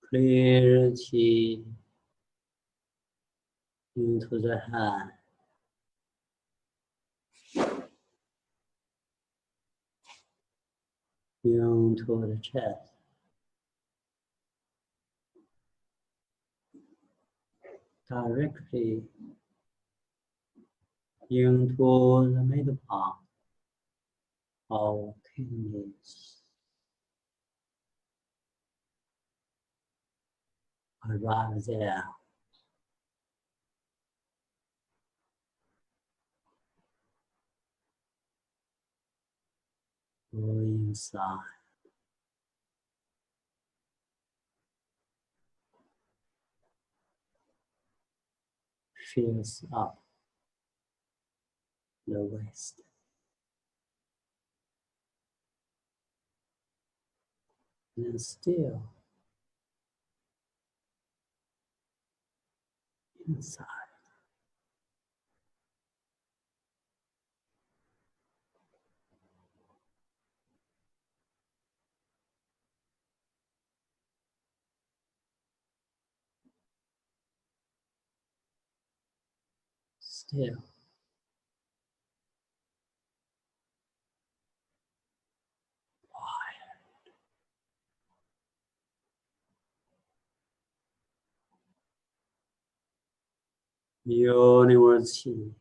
Clear qi into the hand. Into the chest. Directly into the middle part of kidneys. Arrive there. Go inside. Fills up the waist. And still inside. Still. University.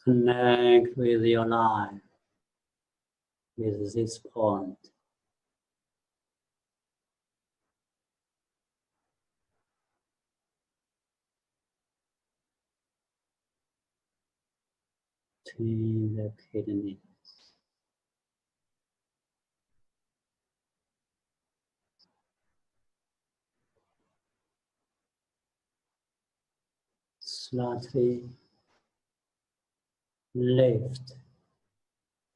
Connect with your life, with this point. between the kidneys. Slightly lift,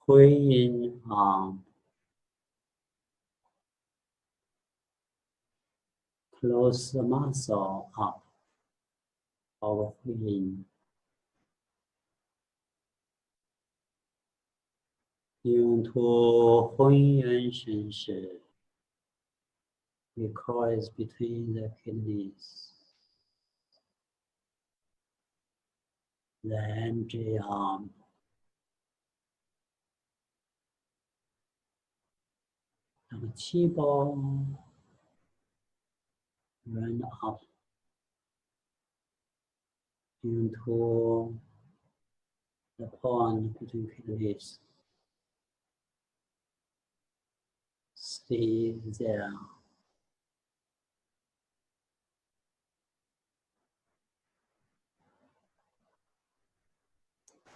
Hui arm, close the muscle up of Hui. 用途婚姻绅士 because between the kidneys, the entry arm, 那个气泡 run up into the pond between kidneys. Stay there.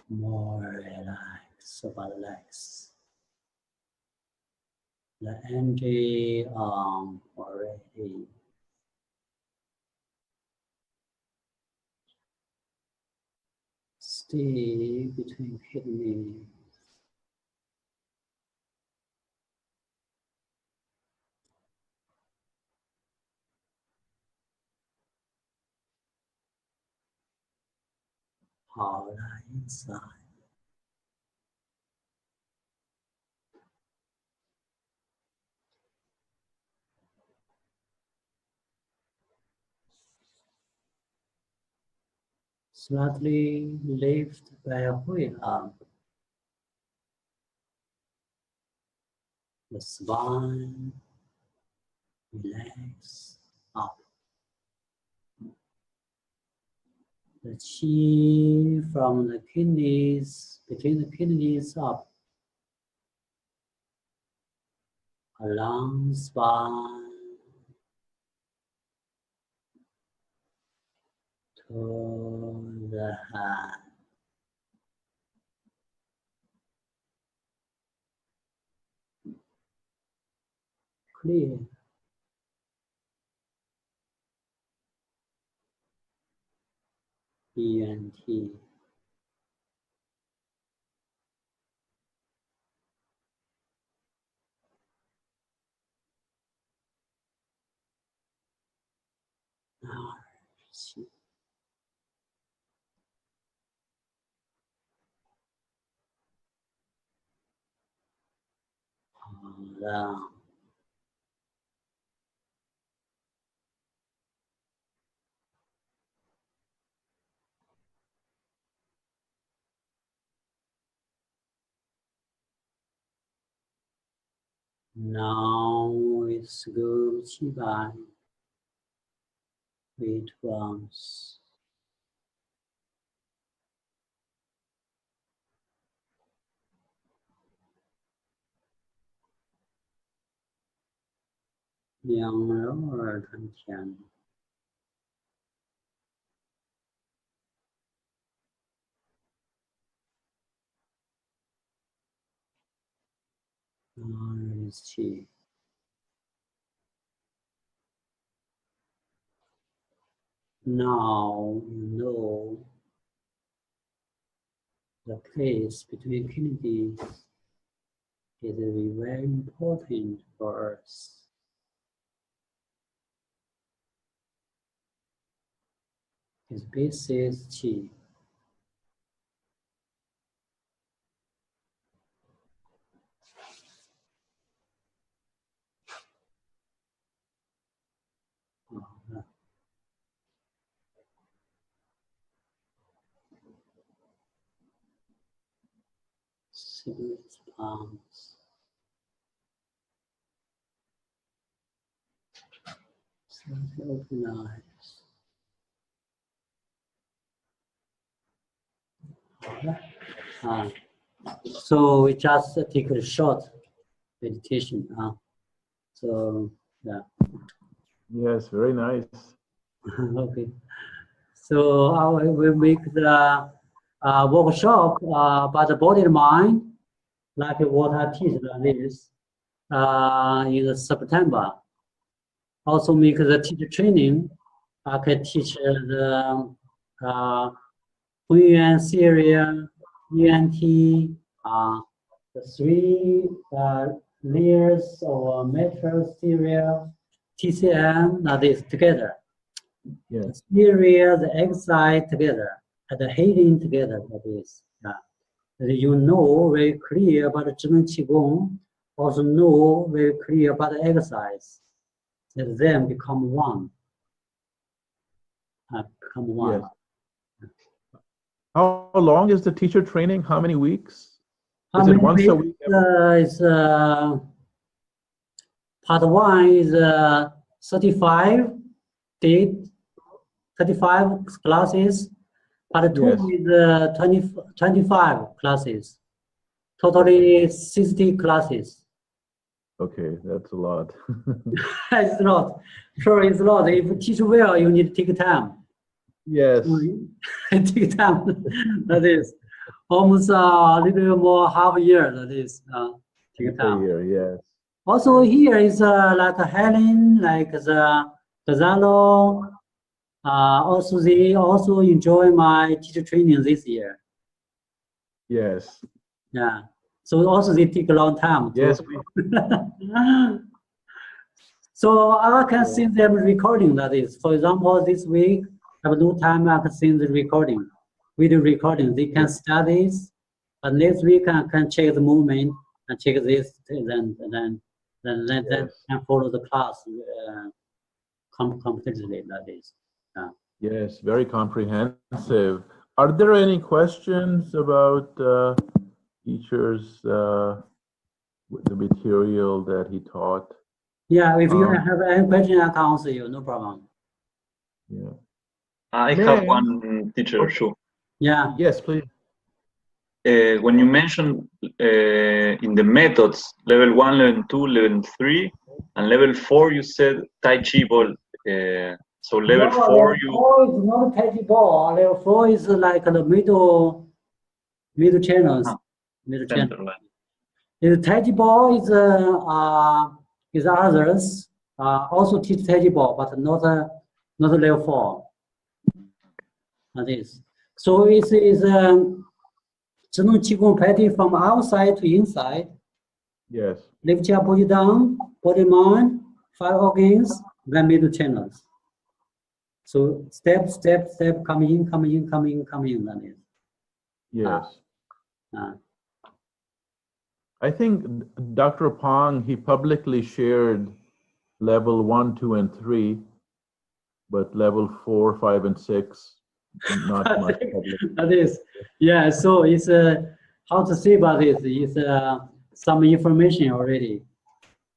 More relaxed, super relaxed. The entry arm already. Stay between kidneys. All inside. Slightly lift by a Hui arm. The spine relax up. The qi from the kidneys, between the kidneys up, along spine to the hand. Clear. ENT. Down. Now it's go qi bai with arms. Yang lower tension. Now is qi. Now you know the place between kidneys is very important for us. Its base is qi. Cigarette palms. Slightly open eyes. So we just take a short meditation. So yeah. Yes, very nice. Okay. So I will make the workshop about the body and mind, like what I teach like this in September. Also make the teacher training. I can teach the Hunyuan Syria, UNT, the 3 layers of metro Syria, TCM, that is together. Yes. The Syria, the exercise together, and the healing together, that is. You know very clear about the Zhineng Qigong, also know very clear about the exercise. Let them become one. Become one. Yes. How long is the teacher training? How many weeks? How Is many it once weeks? a week? Is part 1 is 35 classes. Part 2 Yes. is 25 classes. Totally 60 classes. Okay, that's a lot. It's not. Sure, it's a lot. If you teach well, you need to take time. Yes. Take time. That is almost a little more half a year. That is take A time. year, yes. Also here is like Helen, like the Gonzalo. Also they also enjoy my teacher training this year. Yes. Yeah. So also they take a long time. Yes. So I can see them recording, that is. For example, this week, I have no time, I can see the recording, video recording. They can study this, but next week I can check the movement and check this, then can follow the class completely, that is. Yes, very comprehensive. Are there any questions about teachers, with the material that he taught? Yeah, if you have any question, I can answer you, no problem. Yeah. I have one, teacher Shu. Yeah. Yes, please. When you mentioned in the methods, level 1, level 2, level 3, and level 4, you said Tai Chi ball. So level 4, you... Level 4 is not Tai Chi ball. Level 4 is like the middle channels. Middle channel. The Tai Chi ball is others also teach Tai Chi ball, but not level 4. That is. So it is Zhineng Qigong practice from outside to inside. Yes. Lift your body down, body mind, 5 organs, then middle channels. So step, come in. That is. Yes. I think Dr. Pong, he publicly shared level 1, 2, and 3, but level 4, 5, and 6, not much public. That is, yeah. So it's how to say about this? It's some information already.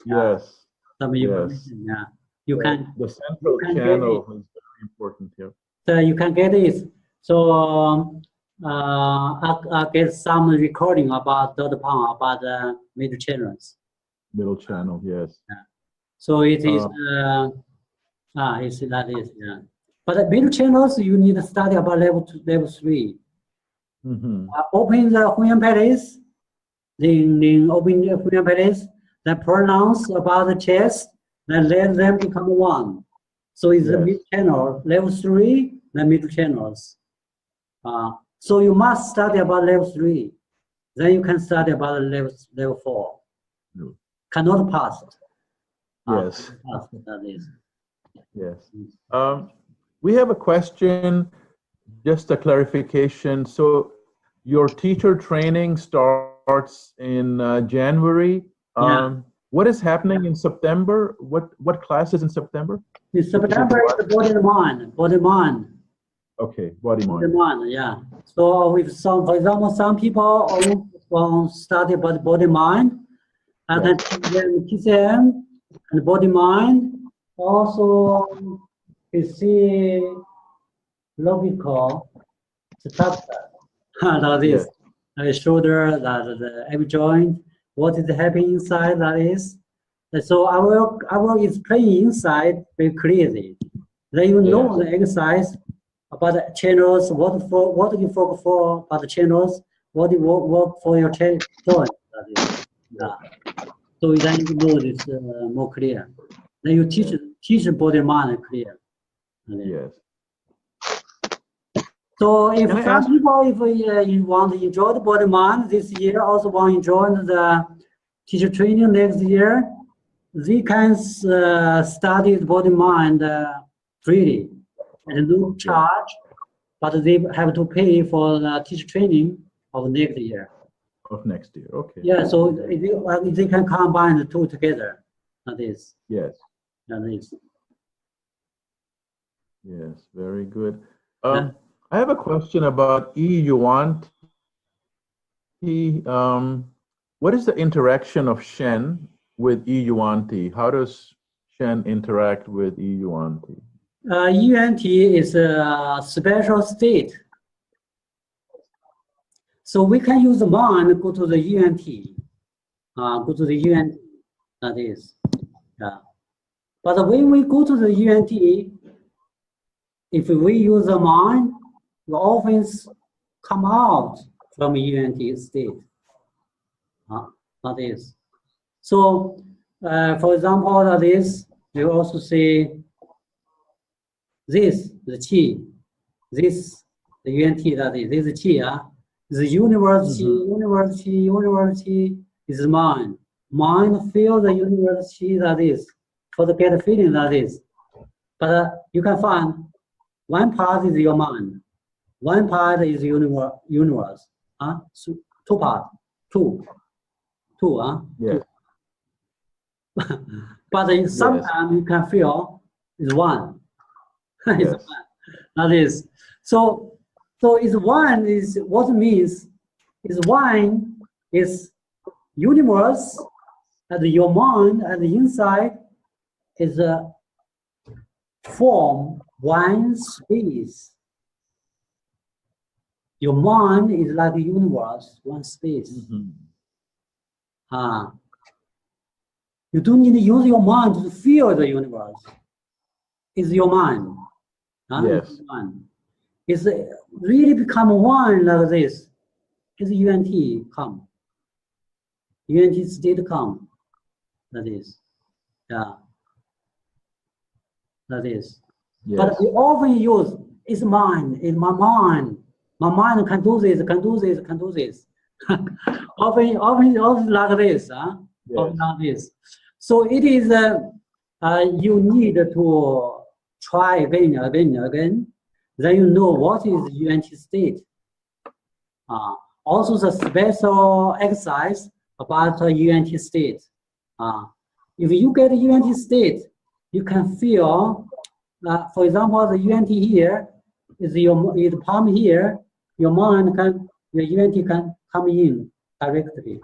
Yes. Some information. Yeah. You can. The central channel is very important here. So you can get it. So I get some recording about Dr. Pong about the middle channels. Middle channel, yes. Yeah. So it is. It's that is, yeah. But the middle channels, you need to study about level 2, level 3. Open the Hunyuan Palace, then open the Hunyuan Palace, then pronounce about the chest, then let them become one. So it's the middle channel, level 3, the middle channels. So you must study about level 3. Then you can study about level 4. No. Cannot pass. Yes. That is. Yes. We have a question, just a clarification. So your teacher training starts in January. What is happening in September? What class is in September? In September is the body and mind. Body mind. Okay, body mind. Body mind, yeah. So with some, for example, some people want to study about body mind, and then TCM and body mind. Also, physiological structure. That is the shoulder, the hip joint. What is happening inside? That is. And so I will explain inside very clearly. Then you know the exercise. about the channels, what you focus for about the channels, what you work for your joint. Yeah. So then you know this more clear. Then you teach body mind clear. Yes. So if Can I some ask- people, if you want to enjoy the body mind this year, also want to join the teacher training next year, they can study the body mind freely and no charge, but they have to pay for the teacher training of next year. Of next year, okay. Yeah, so they can combine the two together. That is. Yes. That is. Yes, very good. I have a question about Yuan. What is the interaction of Shen with Yuan? How does Shen interact with Yuan? UNT is a special state. So we can use the mind, go to the UNT. Go to the UNT, that is. Yeah. But when we go to the UNT, if we use the mind, we often come out from UNT state. That is. So, for example, that is, you also say this, the qi, this, the UNT, that is, this is qi, the universe qi is mind. Mind feel the universe qi, that is, for the get feeling, that is. But you can find one part is your mind, one part is universe. So two parts, two. Yes. But sometimes you can feel it's one. It's Yes. one. That is. So is one is what it means is one is universe and your mind and the inside is a form one space. Your mind is like a universe, one space. You don't need to use your mind to feel the universe. It's your mind. Yes. It's mind. It's really become one like this. It's UNT come. UNT state come. That is. Yeah. That is. Yes. But we often use it's mine, it's my mind. My mind can do this, can do this, can do this. often like this. Yes. Often like this. So it is you need to try again. Then you know what is UNT state. Also the special exercise about UNT state. If you get UNT state, you can feel, for example, the UNT here is your palm here. Your mind can, your UNT can come in directly.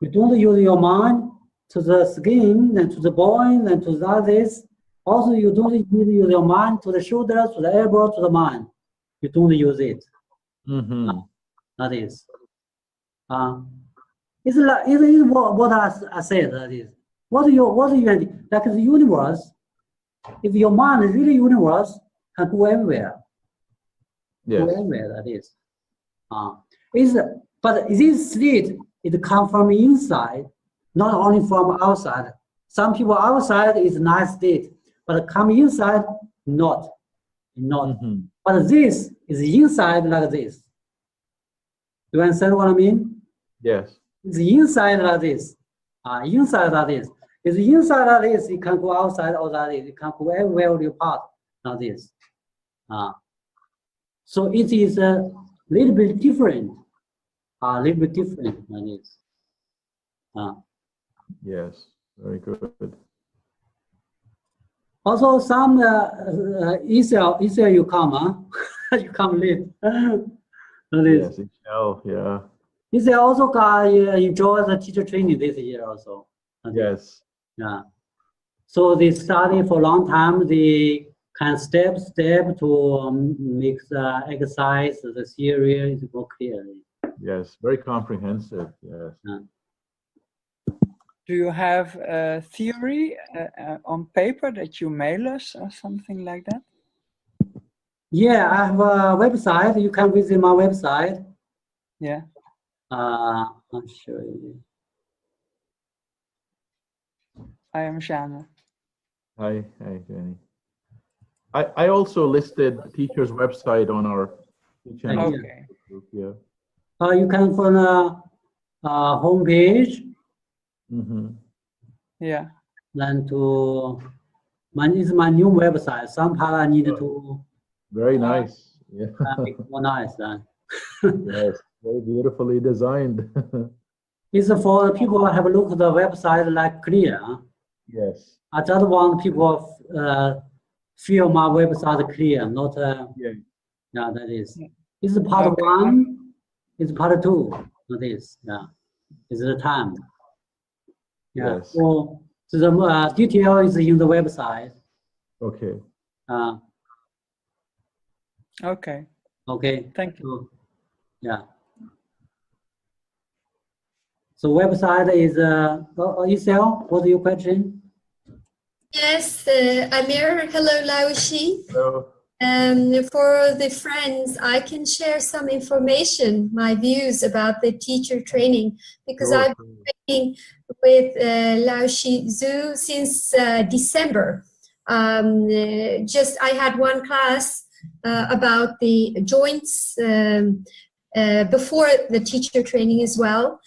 You don't use your mind to the skin and to the bone and to the others. Also, you don't use your mind to the shoulder, to the elbow, to the mind. You don't use it. That is. It's like what I said. That is. What do you like the universe? If your mind is really universe, can go everywhere. Yes. Go everywhere. That is. But this state it comes from inside, not only from outside. Some people outside is nice state, but come inside not. But this is inside like this. Do you understand what I mean? Yes. It's inside like this. Inside like this. It's inside like this. It can go outside or that is. It can go everywhere with your part like this. So it is a little bit different. A little bit different like this. Yes. Very good. Also, some Israel you come, you come late. Yes, Ishel, yeah. Israel also enjoy the teacher training this year also. Yes. Yeah. So they study for a long time. They can step to make the exercise, the theory is more clearly. Yes, very comprehensive. Yes. Do you have a theory on paper that you mail us or something like that? Yeah, I have a website. You can visit my website. Yeah. I'll show you. I am Shanna. Hi, Jenny. I also listed the teacher's website on our channel. Okay. Group, yeah. You can find a homepage, Mm-hmm. Yeah. then to it's my new website. Some part I need to Very nice. Yeah. make more nice. Yes. Very beautifully designed. It's for people who have looked at the website like clear. Yes. I just want people feel my website clear, not Yeah. yeah, that is. Yeah. It's part Okay. 1, it's part 2. That is, yeah. It's the time. Yeah. Yes. So the detail is in the website. Okay. Okay. Okay. Thank you. So, yeah. So website is Isel, what's your question? Yes, Amir, hello Laoshi. So, For the friends, I can share some information, my views about the teacher training, because sure. I've been training with Laoshi Zhu since December. I had one class about the joints before the teacher training as well.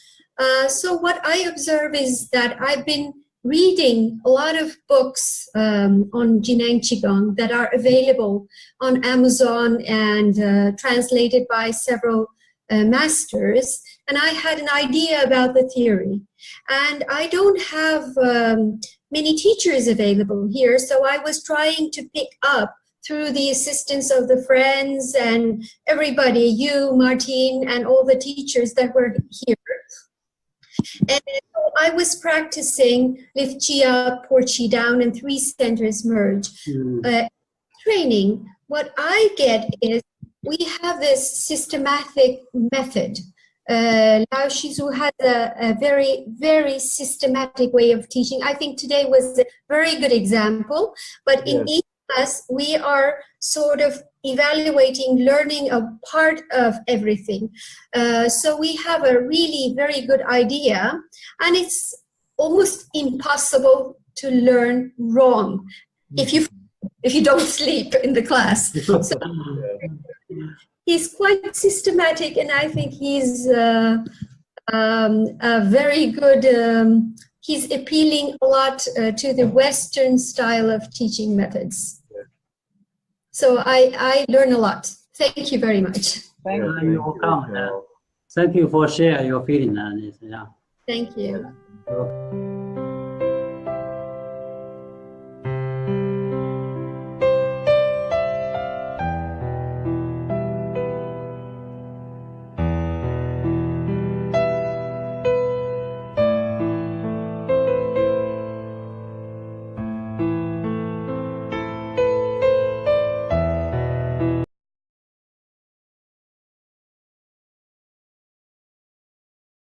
So what I observe is that I've been reading a lot of books on Zhineng Qigong that are available on Amazon and translated by several masters. And I had an idea about the theory. And I don't have many teachers available here, so I was trying to pick up through the assistance of the friends and everybody, you, Martin, and all the teachers that were here. And so I was practicing lift chi up, pour chi down, and 3 centers merge. Training, what I get is we have this systematic method. Laoshi Zhu has a very, very systematic way of teaching. I think today was a very good example, but in each class, we are sort of evaluating, learning a part of everything. So we have a really very good idea, and it's almost impossible to learn wrong if you don't sleep in the class. So he's quite systematic, and I think he's a very good, he's appealing a lot to the Western style of teaching methods. So I learn a lot. Thank you very much. Thank you. You're welcome. Thank you for sharing your feeling. Yeah. Thank you.